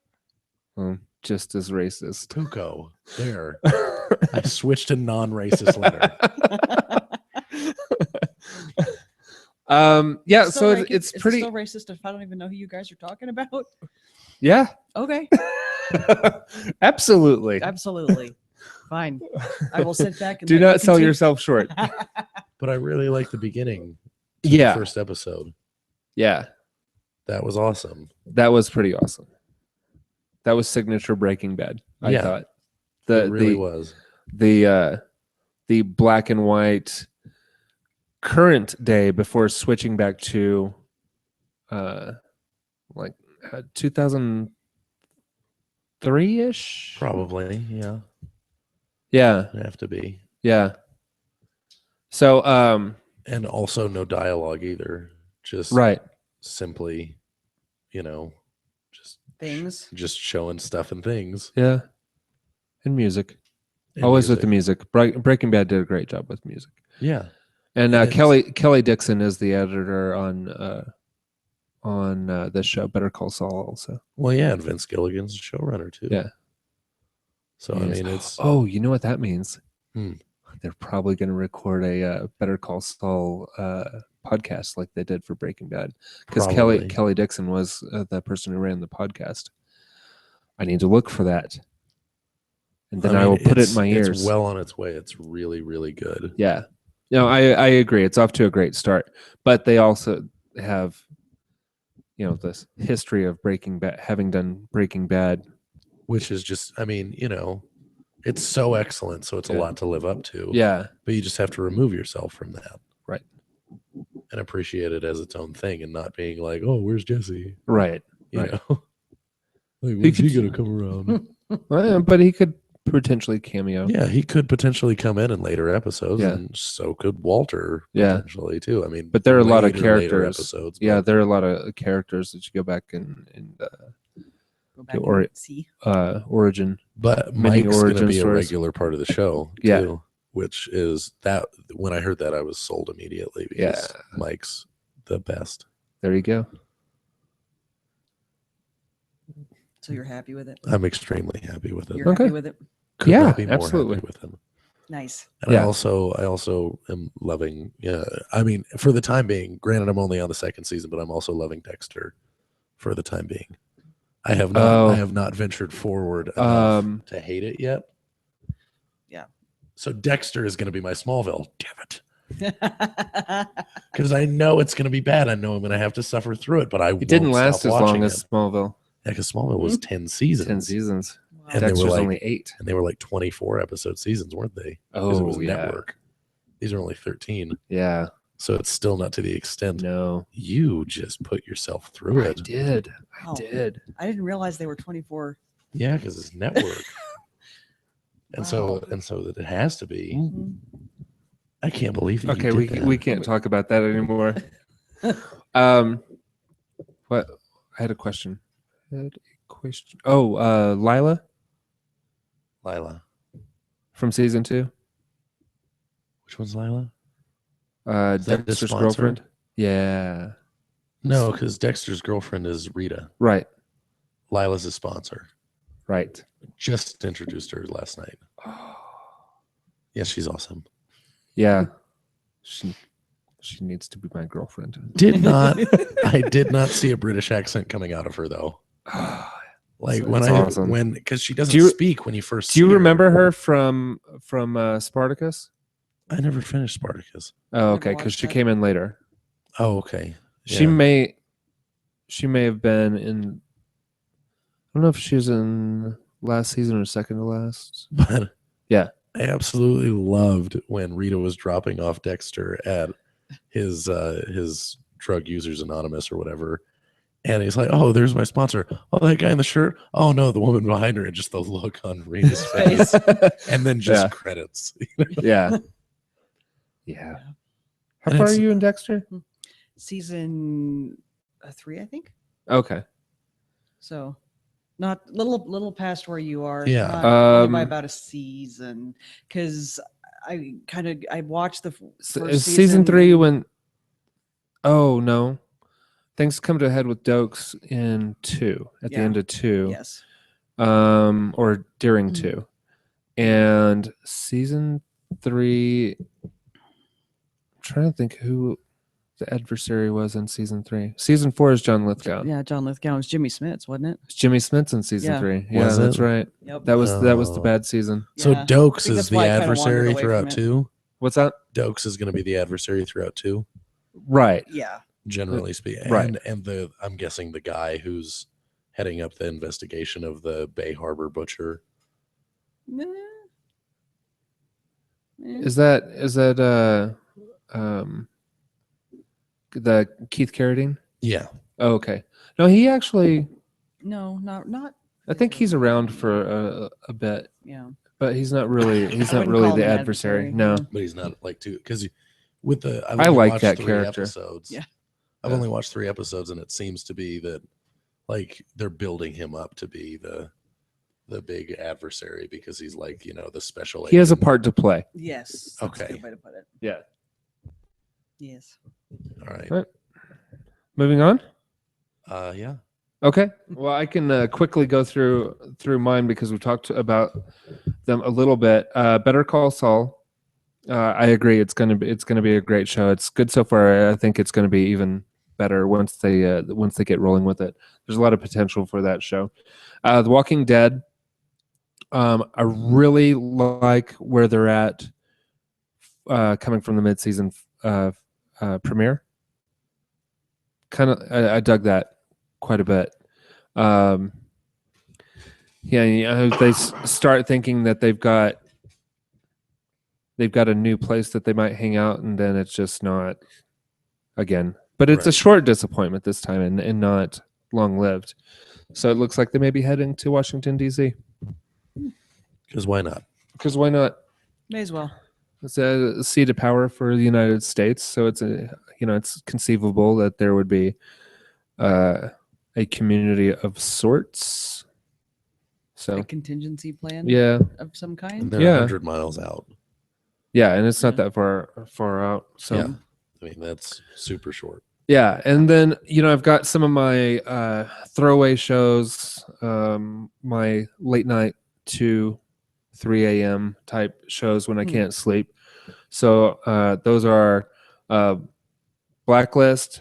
Just as racist. Tuco. There. I switched a non-racist letter. Yeah, so it's pretty. Still racist if I don't even know who you guys are talking about. Yeah. Okay. Absolutely. Fine. I will sit back and do not sell yourself short. But I really like the beginning. Yeah. The first episode. Yeah. That was awesome. That was pretty awesome. That was signature Breaking Bad. I thought. It really was. The black and white current day before switching back to 2003-ish? Probably, yeah. Yeah. It'd have to be. Yeah. So and also no dialogue either. Just simply, just showing stuff and things. Yeah. And music. Always with the music. Breaking Bad did a great job with music. Yeah. And Kelly Dixon is the editor on this show, Better Call Saul, also. Well, yeah, and Vince Gilligan's a showrunner too. Yeah. So I mean, it's you know what that means? They're probably going to record a Better Call Saul podcast like they did for Breaking Bad, because Kelly Dixon was the person who ran the podcast. I need to look for that, and then I will put it in my ears. It's well on its way. It's really, really good. Yeah. No, I agree. It's off to a great start, but they also have, this history of Breaking Bad, having done Breaking Bad, which is just, I mean, It's so excellent, so it's a lot to live up to. Yeah. But you just have to remove yourself from that. Right. And appreciate it as its own thing and not being like, oh, where's Jesse? Right. You right. know? Like, when's he going to come around? Well, but he could potentially cameo. Yeah, he could potentially come in later episodes, and so could Walter potentially too. I mean, but there are a lot of later characters. Episodes, yeah, there are a lot of characters that you go back and see. Origin. But many Mike's going to be stories. a regular part of the show too, which is that when I heard that I was sold immediately because Mike's the best. There you go. So you're happy with it? I'm extremely happy with it. You're happy with it? Could not be more absolutely. happy with him. Nice. And I also am loving. Yeah, I mean, for the time being. Granted, I'm only on the second season, but I'm also loving Dexter. For the time being, I have not ventured forward enough to hate it yet. Yeah. So Dexter is going to be my Smallville. Damn it. Because I know it's going to be bad. I know I'm going to have to suffer through it, but it didn't last as long as Smallville. Yeah, because Smallville was 10 seasons. 10 seasons. Wow. And Dexter's they were like, only 8. And they were like 24 episode seasons, weren't they? Because it was network. These are only 13. Yeah. So it's still not to the extent. No. You just put yourself through it. I did. I did. I didn't realize they were 24. Yeah, because it's network. And so that it has to be. Mm-hmm. I can't believe that. Okay, we can't talk about that anymore. What? I had a question. Oh, Lila from season 2. Which one's Lila? Dexter's girlfriend. Yeah. No, because Dexter's girlfriend is Rita. Right. Lila's a sponsor. Right. Just introduced her last night. Yeah, she's awesome. Yeah. She needs to be my girlfriend. I did not see a British accent coming out of her though. Like because she doesn't speak when you first. Do you remember her from Spartacus? I never finished Spartacus. Oh, okay, because she came in later. Oh, okay. Yeah. She may have been in. I don't know if she was in last season or second to last. But yeah, I absolutely loved when Rita was dropping off Dexter at his Drug Users Anonymous or whatever. And he's like, oh, there's my sponsor. Oh, that guy in the shirt. Oh, no, the woman behind her. And just the look on Rita's face. And then just credits. Yeah. Yeah. How far are you in Dexter? Season 3, I think. Okay. So not little past where you are. Yeah. Only by about a season. Because I watched the first season 3 when. Oh, no. Things come to a head with Dokes in 2, at the end of 2. Yes. Or during 2. And season 3, I'm trying to think who the adversary was in season 3. Season 4 is John Lithgow. Yeah, John Lithgow. It was Jimmy Smits, wasn't it? It's Jimmy Smits in season 3. Yeah, Was that's it? right. Yep. That was the bad season. So Yeah. Dokes I think is that's the why I kinda wandered adversary away throughout from it. 2. What's that? Dokes is going to be the adversary throughout 2. Right. Yeah. Generally speaking. Right. And I'm guessing the guy who's heading up the investigation of the Bay Harbor butcher. Is that the Keith Carradine? Yeah. Oh, okay. No, he actually. No, not. I think he's around for a bit. Yeah. But he's not really. He's not wouldn't really call the him an adversary. adversary, No. yeah. But he's not like too because with the I like that 3 character. Episodes. Yeah. I've only watched 3 episodes, and it seems to be that like they're building him up to be the big adversary because he's like the special. He has a agent. part to play. Yes. That's Okay. a good way to put it. Yeah. Yes. All right. Right. Moving on. Yeah. Okay. Well, I can quickly go through mine because we talked about them a little bit. Better Call Saul. I agree. It's gonna be a great show. It's good so far. I think it's gonna be even better once they get rolling with it. There's a lot of potential for that show. The Walking Dead. I really like where they're at. Coming from the mid-season premiere. I dug that quite a bit. They start thinking that they've got a new place that they might hang out, and then it's just not again. But it's a Right. short disappointment this time, and not long lived. So it looks like they may be heading to Washington D.C. Because why not? Because why not? May as well. It's a seat of power for the United States, so it's it's conceivable that there would be a community of sorts. So A contingency plan yeah, of some And kind. they're Yeah. 100 miles out. yeah, and it's not Yeah. that far out. So Yeah. I mean, that's super short. yeah, and then I've got some of my throwaway shows, my late night to 3 a.m. type shows when I can't sleep. So those are Blacklist,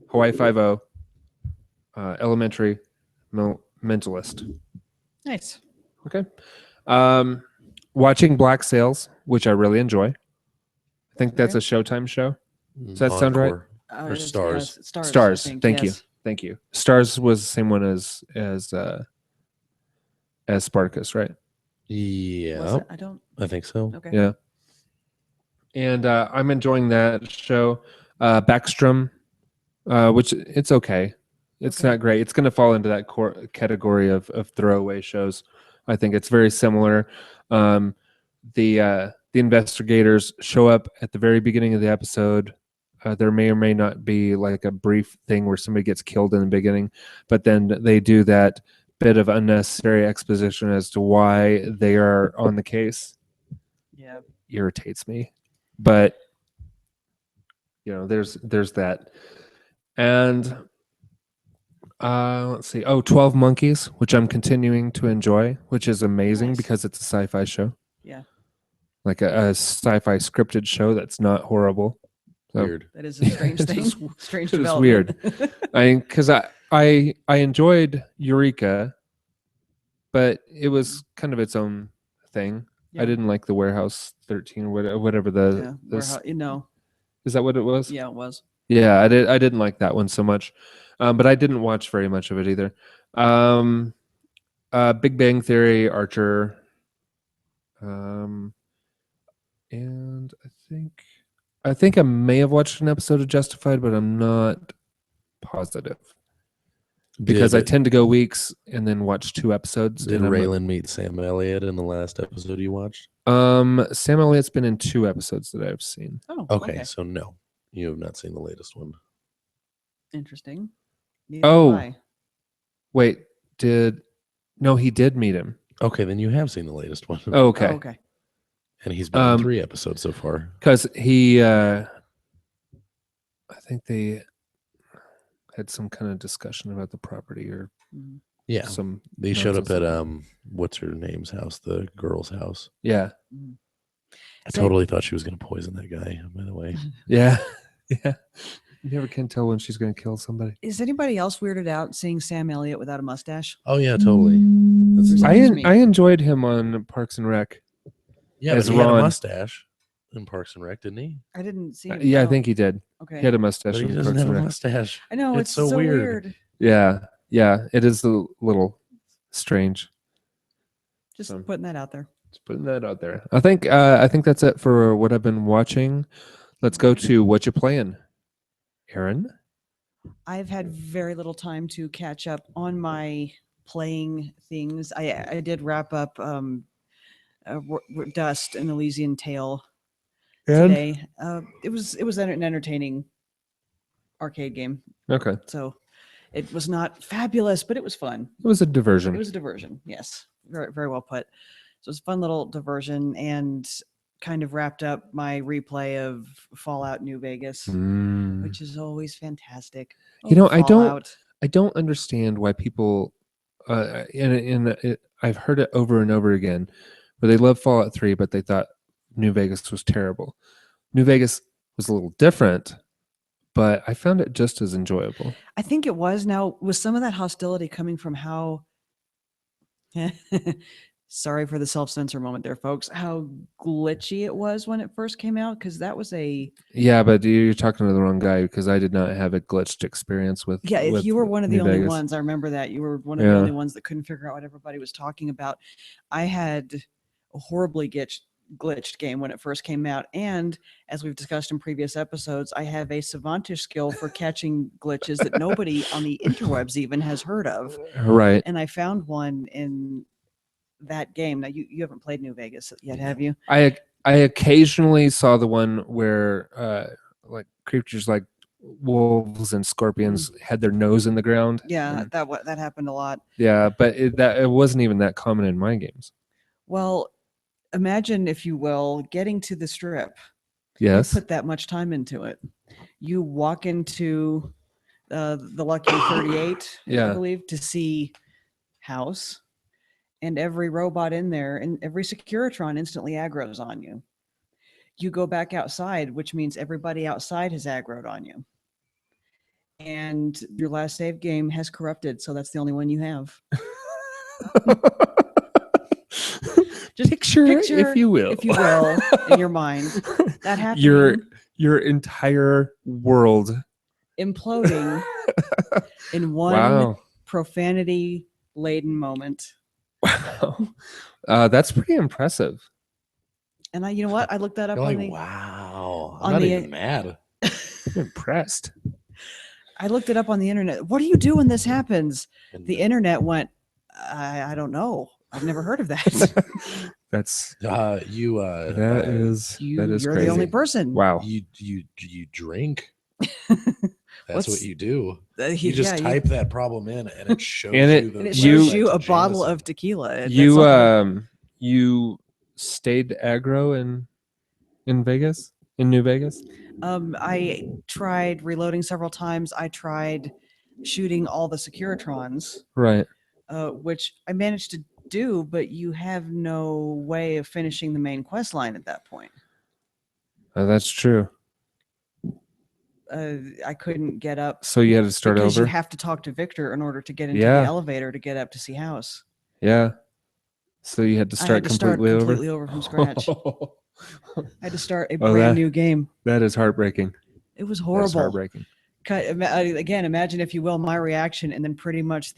Hawaii Five-0, Elementary, Mentalist. Nice. Okay. Watching Black Sails, which I really enjoy. I think that's a Showtime show. Does that sound right? Encore. Or Or Stars. Stars. Stars. I think, Thank yes. you. Thank you. Stars was the same one as Spartacus, right? Was Yeah. it? I don't. I think so. Okay. Yeah. And I'm enjoying that show. Backstrom, which it's okay. It's Okay. not great. It's going to fall into that category of throwaway shows. I think it's very similar. The investigators show up at the very beginning of the episode. There may or may not be like a brief thing where somebody gets killed in the beginning, but then they do that bit of unnecessary exposition as to why they are on the case. Yeah. Irritates me, but there's that. And let's see. 12 Monkeys, which I'm continuing to enjoy, which is amazing Nice. because it's a sci-fi show. Yeah. Like a sci-fi scripted show that's not horrible. So, Weird. That is a strange It's thing. just- Strange it is development. because I enjoyed Eureka, but it was kind of its own thing. Yeah. I didn't like the Warehouse 13 or whatever Yeah. the is that what it was? Yeah, it was. Yeah, I didn't like that one so much, but I didn't watch very much of it either. Big Bang Theory, Archer, and I think I may have watched an episode of Justified, but I'm not positive because I tend to go weeks and then watch 2 episodes. Did and Raylan meet Sam Elliott in the last episode you watched? Sam Elliott's been in 2 episodes that I've seen. Oh, Okay, so no, you have not seen the latest one. Interesting. Neither Oh. have I. Wait, no, he did meet him. Okay, then you have seen the latest one. Oh, okay. Oh, okay. And he's been in 3 episodes so far. Because he, I think they had some kind of discussion about the property or Mhm. Yeah. some. They showed up nonsense. at what's her name's house, the girl's house. Yeah, Mhm. I So- totally thought she was going to poison that guy, by the way. yeah, yeah. You never can tell when she's going to kill somebody. Is anybody else weirded out seeing Sam Elliott without a mustache? Oh yeah, totally. That's I just me. enjoyed him on Parks and Rec. Yeah, As but he had a Ron. mustache in Parks and Rec, didn't he? I didn't see him. Yeah, I no. think he did. Okay. He had a mustache. But he in doesn't Parks have a and Rec. mustache. I know It's it's so so weird. weird. Yeah, it is a little strange. Just So- putting that out there. Just putting that out there. I think that's it for what I've been watching. Let's go to what you playing, Erin. I've had very little time to catch up on my playing things. I did wrap up Dust and Elysian Tale today. It was an entertaining arcade game. Okay, So it was not fabulous, but it was fun. it was a diversion. It was a diversion. Yes, very very well put. So it was a fun little diversion and kind of wrapped up my replay of Fallout New Vegas, Mm. which is always fantastic. You know, I don't- Fallout. I don't understand why people, I've heard it over and over again, where they love Fallout 3, but they thought New Vegas was terrible. New Vegas was a little different, but I found it just as enjoyable. I think it was. Now, was some of that hostility coming from how Sorry for the self-censor moment there, folks. How glitchy it was when it first came out, because that was a Yeah, but you're talking to the wrong guy because I did not have a glitched experience with. yeah. If with you were one of the New only Vegas. ones, I remember that you were one of the only ones that couldn't figure out what everybody was talking about. I had a horribly glitched game when it first came out, and as we've discussed in previous episodes, I have a savantish skill for catching glitches that nobody on the interwebs even has heard of. Right. And I found one in that game. Now you haven't played New Vegas yet, have you? I occasionally saw the one where like creatures like wolves and scorpions had their nose in the ground. Yeah, that happened a lot. Yeah, but it wasn't even that common in my games. Well, imagine, if you will, getting to the strip. Yes. You put that much time into it. You walk into the Lucky 38, I believe, to see house, and every robot in there and every Securitron instantly aggroes on you. You go back outside, which means everybody outside has aggroed on you. And your last save game has corrupted, so that's the only one you have. Just picture, if you will, in your mind, that happened. Your entire world imploding in one profanity-laden moment. Wow, that's pretty impressive. And you know what? I looked that up You're on like, the. Wow, I'm not even mad. I'm impressed. I looked it up on the internet. What do you do when this happens? The internet went, I don't know. I've never heard of that. That's that is you're crazy. The only person. Wow. You drink. That's what you do. You just type that problem in, and it shows you a bottle of tequila. You stayed aggro in Vegas, in New Vegas. I tried reloading several times. I tried shooting all the Securitrons, right? Which I managed to do, but you have no way of finishing the main quest line at that point. That's true. I couldn't get up. So you had to start because over? You have to talk to Victor in order to get into the elevator to get up to see house. Yeah. So you had to start completely over from scratch. I had to start a brand new game. That is heartbreaking. It was horrible. That's heartbreaking. Again, imagine, if you will, my reaction, and then pretty much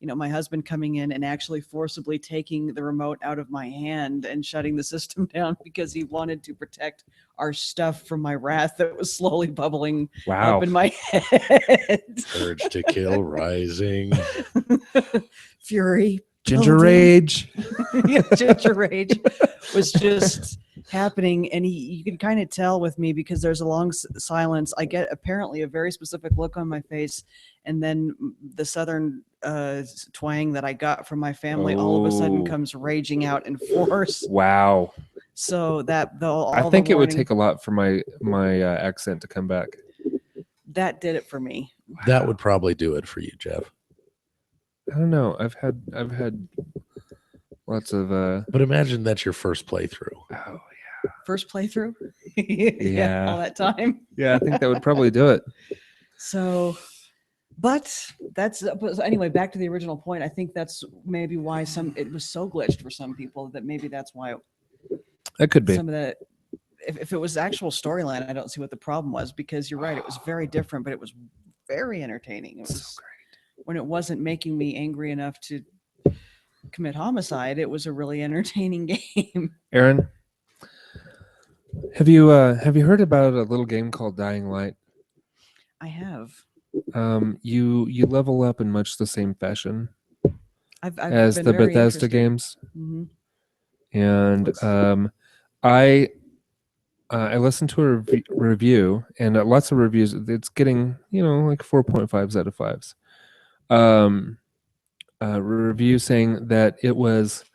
my husband coming in and actually forcibly taking the remote out of my hand and shutting the system down because he wanted to protect our stuff from my wrath that was slowly bubbling up in my head. Urge to kill rising. Fury. Ginger rage. Yeah, ginger rage was just happening, and you can kind of tell with me because there's a long silence. I get apparently a very specific look on my face, and then the southern twang that I got from my family all of a sudden comes raging out in force. Wow. So that I think it would take a lot for my accent to come back. That did it for me. That would probably do it for you, Geoff. I don't know. I've had lots of But imagine that's your first playthrough. Oh yeah. First playthrough? Yeah. All that time. Yeah, I think that would probably do it. So, but anyway, back to the original point. I think that's maybe why it was so glitched for some people, that maybe that's why that could be some of the. If it was actual storyline, I don't see what the problem was, because you're right, it was very different, but it was very entertaining. It was so great. When it wasn't making me angry enough to commit homicide, it was a really entertaining game. Erin, have you heard about a little game called Dying Light? I have. You level up in much the same fashion as the Bethesda games. Mm-hmm. And I listened to a review, and lots of reviews. It's getting like 4.5s out of 5s. Review saying that it was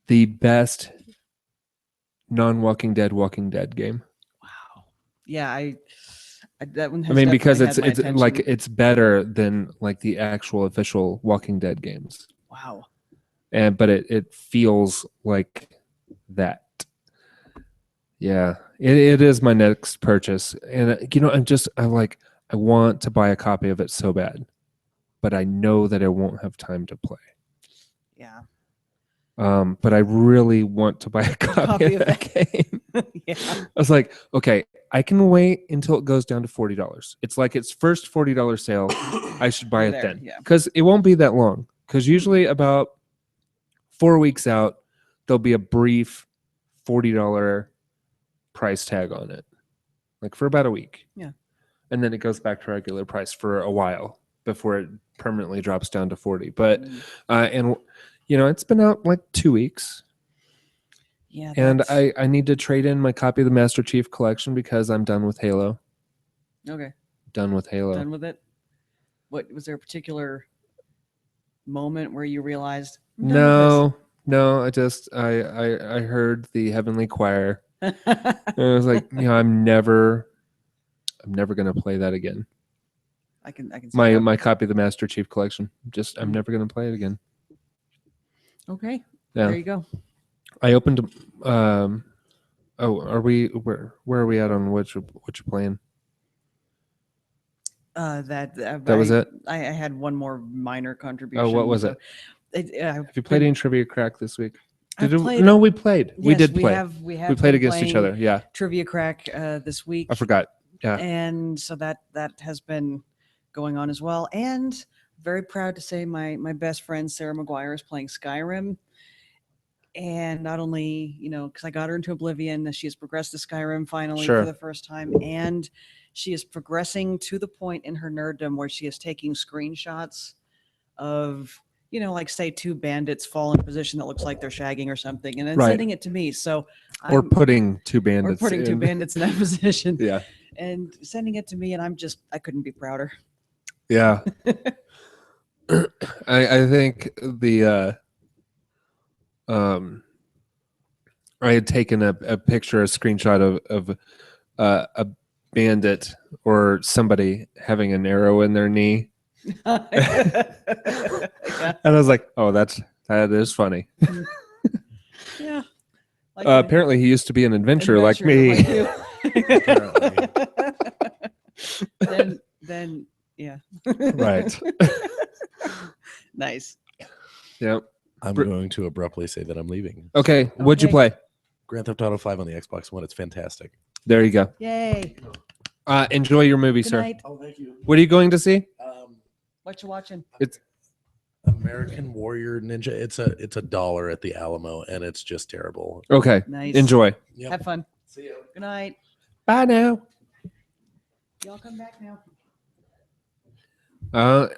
the best non-Walking Dead game. Wow. Yeah, that one. I mean, because it's like it's better than like the actual official Walking Dead games. Wow. But it feels like that. Yeah, it is my next purchase, and I want to buy a copy of it so bad, but I know that I won't have time to play. Yeah. But I really want to buy a copy of that game. Yeah. I was like, okay, I can wait until it goes down to $40. It's like its first $40 sale. I should buy You're it there, then. yeah. Because it won't be that long. Because usually about 4 weeks out, there'll be a brief $40 price tag on it. Like for about a week. Yeah. And then it goes back to regular price for a while before it permanently drops down to 40. But, and you know, it's been out like 2 weeks. Yeah. And I need to trade in my copy of the Master Chief Collection because I'm done with Halo. Okay. Done with Halo. Done with it. What was there a particular moment where you realized? I'm done No. I heard the Heavenly Choir. with And I was like, you know, I'm never gonna play that again. I can. See My that. my copy of the Master Chief Collection. I'm never gonna play it again. Okay. Yeah. There you go. I opened. Are we where are we at on what you're playing? That was it? I had one more minor contribution. Oh, what was it? Have you played any Trivia Crack this week? played. No, we played. We Yes, did play. We played been against each playing other. Yeah. Trivia Crack this week. I forgot. Yeah. And so that has been going on as well. And very proud to say my best friend Sarah McGuire is playing Skyrim. And not only, you know, because I got her into Oblivion, she has progressed to Skyrim finally Sure. for the first time. And she is progressing to the point in her nerddom where she is taking screenshots of, you know, like say two bandits fall in a position that looks like they're shagging or something, and then Right. sending it to me. So Or putting two bandits two in. bandits in that position. Yeah. And sending it to me, and I couldn't be prouder. Yeah. I think I had taken a picture, a screenshot of a bandit or somebody having an arrow in their knee. Yeah. And I was like, oh, that is funny. Yeah. Like Apparently he used to be an adventurer like me. like you. then yeah. Right. Nice. Yep. I'm going to abruptly say that I'm leaving. Okay. What'd you Okay. play? Grand Theft Auto 5 on the Xbox One. It's fantastic. There you go. Yay. Enjoy your movie, Good sir. night. Oh, thank you. What are you going to see? What you watching? It's American Warrior Ninja. It's $1 at the Alamo, and it's just terrible. okay. Nice. Enjoy. Yep. Have fun. See you. Good night. Bye now. Y'all come back now.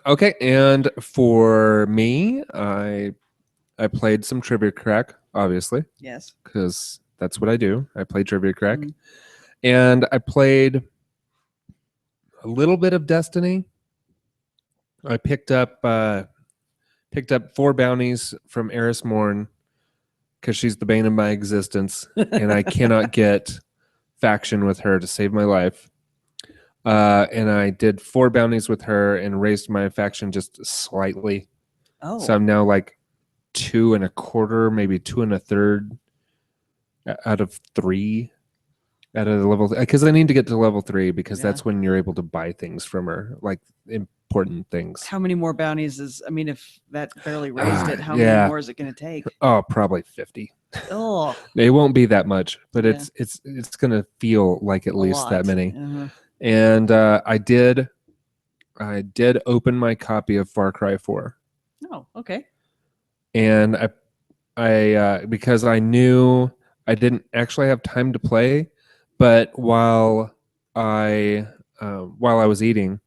Okay, and for me, I played some Trivia Crack, obviously, Yes. because that's what I do. I play Trivia Crack, Mhm. and I played a little bit of Destiny. I picked up 4 bounties from Eris Morn because she's the bane of my existence, and I cannot get faction with her to save my life. And I did 4 bounties with her and raised my faction just slightly. Oh. So I'm now like 2 1/4, maybe 2 1/3 out of 3 out of the level, because I need to get to level 3 because Yeah. that's when you're able to buy things from her, like important things. How many more bounties is? I mean, if that barely raised it, how Yeah. many more is it going to take? Oh, probably 50. Oh, It won't be that much, but Yeah. it's gonna feel like at a least that lot. many. Uh-huh. And I did open my copy of Far Cry 4. Oh, okay. And I because I knew I didn't actually have time to play, but while I was eating,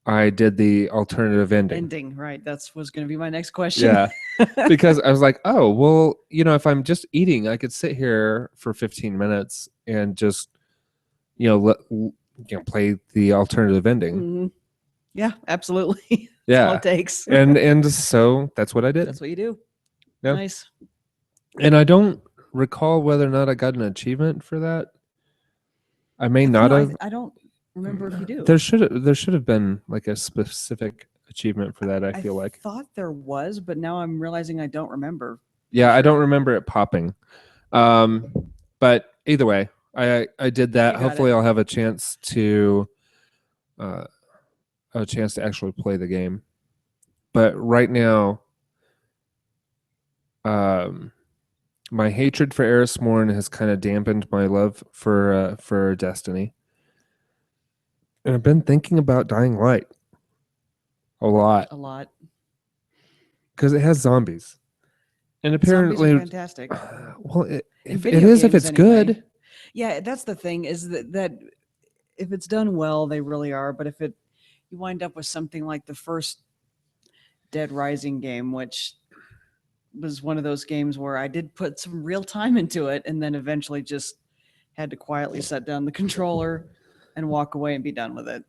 I did the alternative ending. Right. Was going to be my next question. Yeah, because I was like, oh well, you know, if I'm just eating, I could sit here for 15 minutes and just play the alternative ending. Mhm. Yeah, absolutely. That's Yeah, all it takes. and so that's what I did. That's what you do. Yeah. Nice. And I don't recall whether or not I got an achievement for that. I may not No, have. I don't remember if you do. There should have been like a specific achievement for that. I feel like. thought there was, but now I'm realizing I don't remember. Yeah, I don't remember it popping. But either way, I did that. You got Hopefully, it. I'll have a chance to actually play the game. But right now, my hatred for Eris Morn has kind of dampened my love for Destiny. And I've been thinking about Dying Light a lot. A lot. Because it has zombies. And apparently, zombies are fantastic. Well, it In is video if games it's anyway. good. Yeah, that's the thing is that if it's done well, they really are. But if you wind up with something like the first Dead Rising game, which was one of those games where I did put some real time into it and then eventually just had to quietly set down the controller and walk away and be done with it.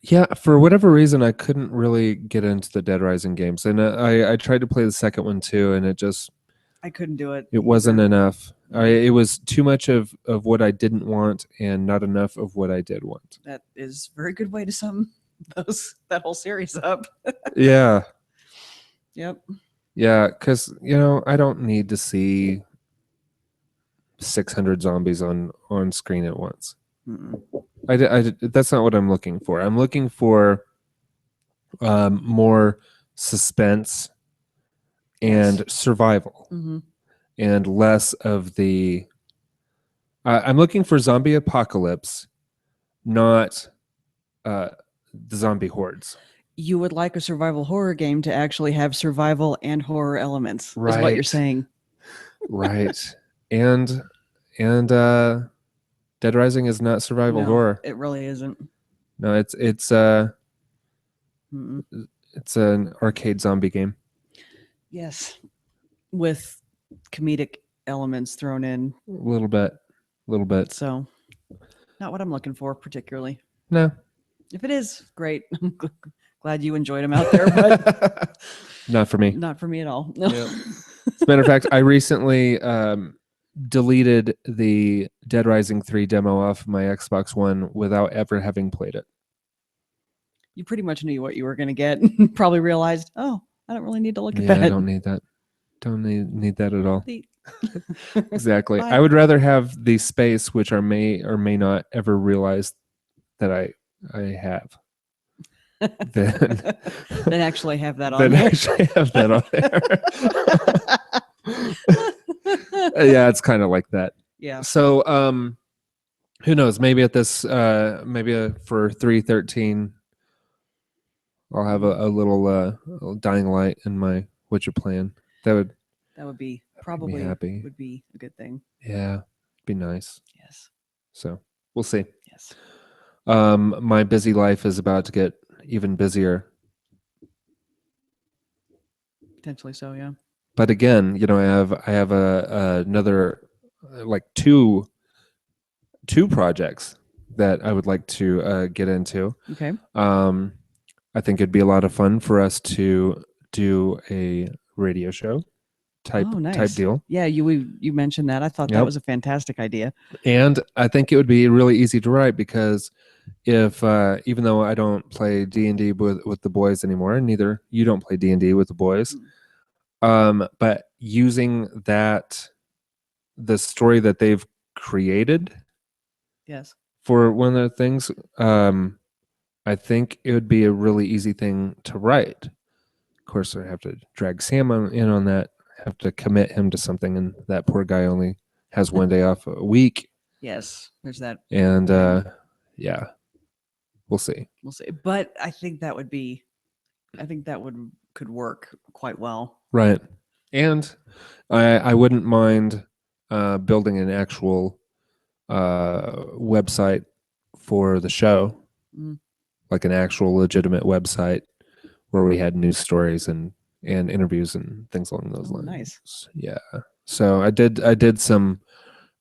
Yeah, for whatever reason, I couldn't really get into the Dead Rising games. And I tried to play the second one too, and I couldn't do it. It wasn't enough. It was too much of what I didn't want and not enough of what I did want. That is a very good way to sum that whole series up. Yeah. Yep. Yeah, because, I don't need to see 600 zombies on screen at once. That's not what I'm looking for. I'm looking for more suspense and survival, and less of the. I'm looking for zombie apocalypse, not the zombie hordes. You would like a survival horror game to actually have survival and horror elements, right? Is what you're saying, right? And Dead Rising is not survival horror. It really isn't. No, it's an arcade zombie game. Yes, with comedic elements thrown in. A little bit. So, not what I'm looking for particularly. No. If it is, great. I'm glad you enjoyed them out there, but not for me. Not for me at all. No. Yep. As a matter of fact, I recently deleted the Dead Rising 3 demo off my Xbox One without ever having played it. You pretty much knew what you were going to get and probably realized, I don't really need to look at that. I don't need that. Don't need that at all. Exactly. Bye. I would rather have the space, which I may or may not ever realize that I have. Then actually have that on there. Actually have that on there. Yeah, it's kind of like that. Yeah. So, who knows? Maybe at this, for 313, I'll have a little Dying Light in my Witcher plan. That would be probably happy. Would be a good thing. Yeah, be nice. Yes. So we'll see. Yes. My busy life is about to get even busier. Potentially so, yeah. But again, I have another like two projects that I would like to get into. Okay. I think it'd be a lot of fun for us to do a radio show type deal. Yeah, you mentioned that. I thought that was a fantastic idea. And I think it would be really easy to write because if even though I don't play D&D with the boys anymore, and neither you don't play D&D with the boys, but using the story that they've created, yes, for one of the things, I think it would be a really easy thing to write. Of course, I have to drag Sam in on that. I have to commit him to something, and that poor guy only has one day off a week. Yes, there's that. And yeah, we'll see. We'll see. But I think that could work quite well. Right. And I wouldn't mind building an actual website for the show, like an actual legitimate website where we had news stories and interviews and things along those lines. Nice. Yeah. So I did some.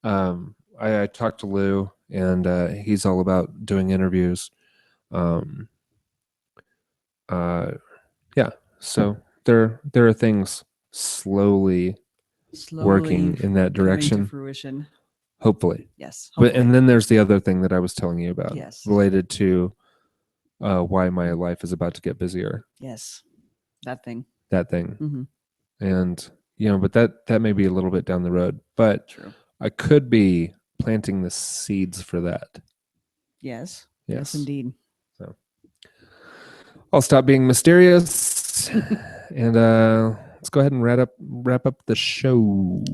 I talked to Lou, and he's all about doing interviews. Yeah. So there are things slowly working in that direction. Coming to fruition. Hopefully. Yes. Hopefully. But and then there's the other thing that I was telling you about. Yes. Related to why my life is about to get busier. Yes. That thing. Mm-hmm. And but that may be a little bit down the road. But true. I could be planting the seeds for that. Yes. Yes, indeed. So I'll stop being mysterious and let's go ahead and wrap up the show.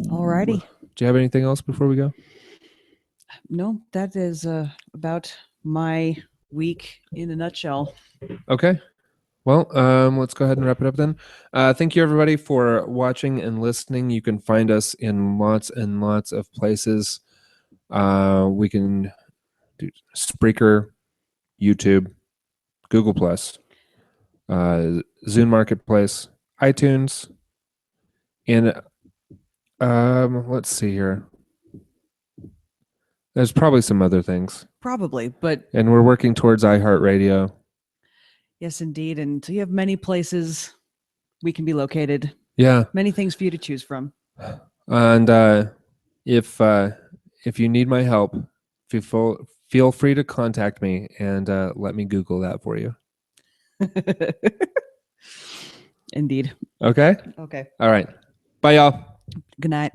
Alrighty. Do you have anything else before we go? No, that is about my week in a nutshell. Okay. Well, let's go ahead and wrap it up then. Thank you, everybody, for watching and listening. You can find us in lots and lots of places. We can do Spreaker, YouTube, Google+, Zune Marketplace, iTunes, and let's see here. There's probably some other things. Probably, but... And we're working towards iHeartRadio. Yes, indeed. And so you have many places we can be located. Yeah. Many things for you to choose from. And if you need my help, feel free to contact me and let me Google that for you. Indeed. Okay? Okay. All right. Bye, y'all. Good night.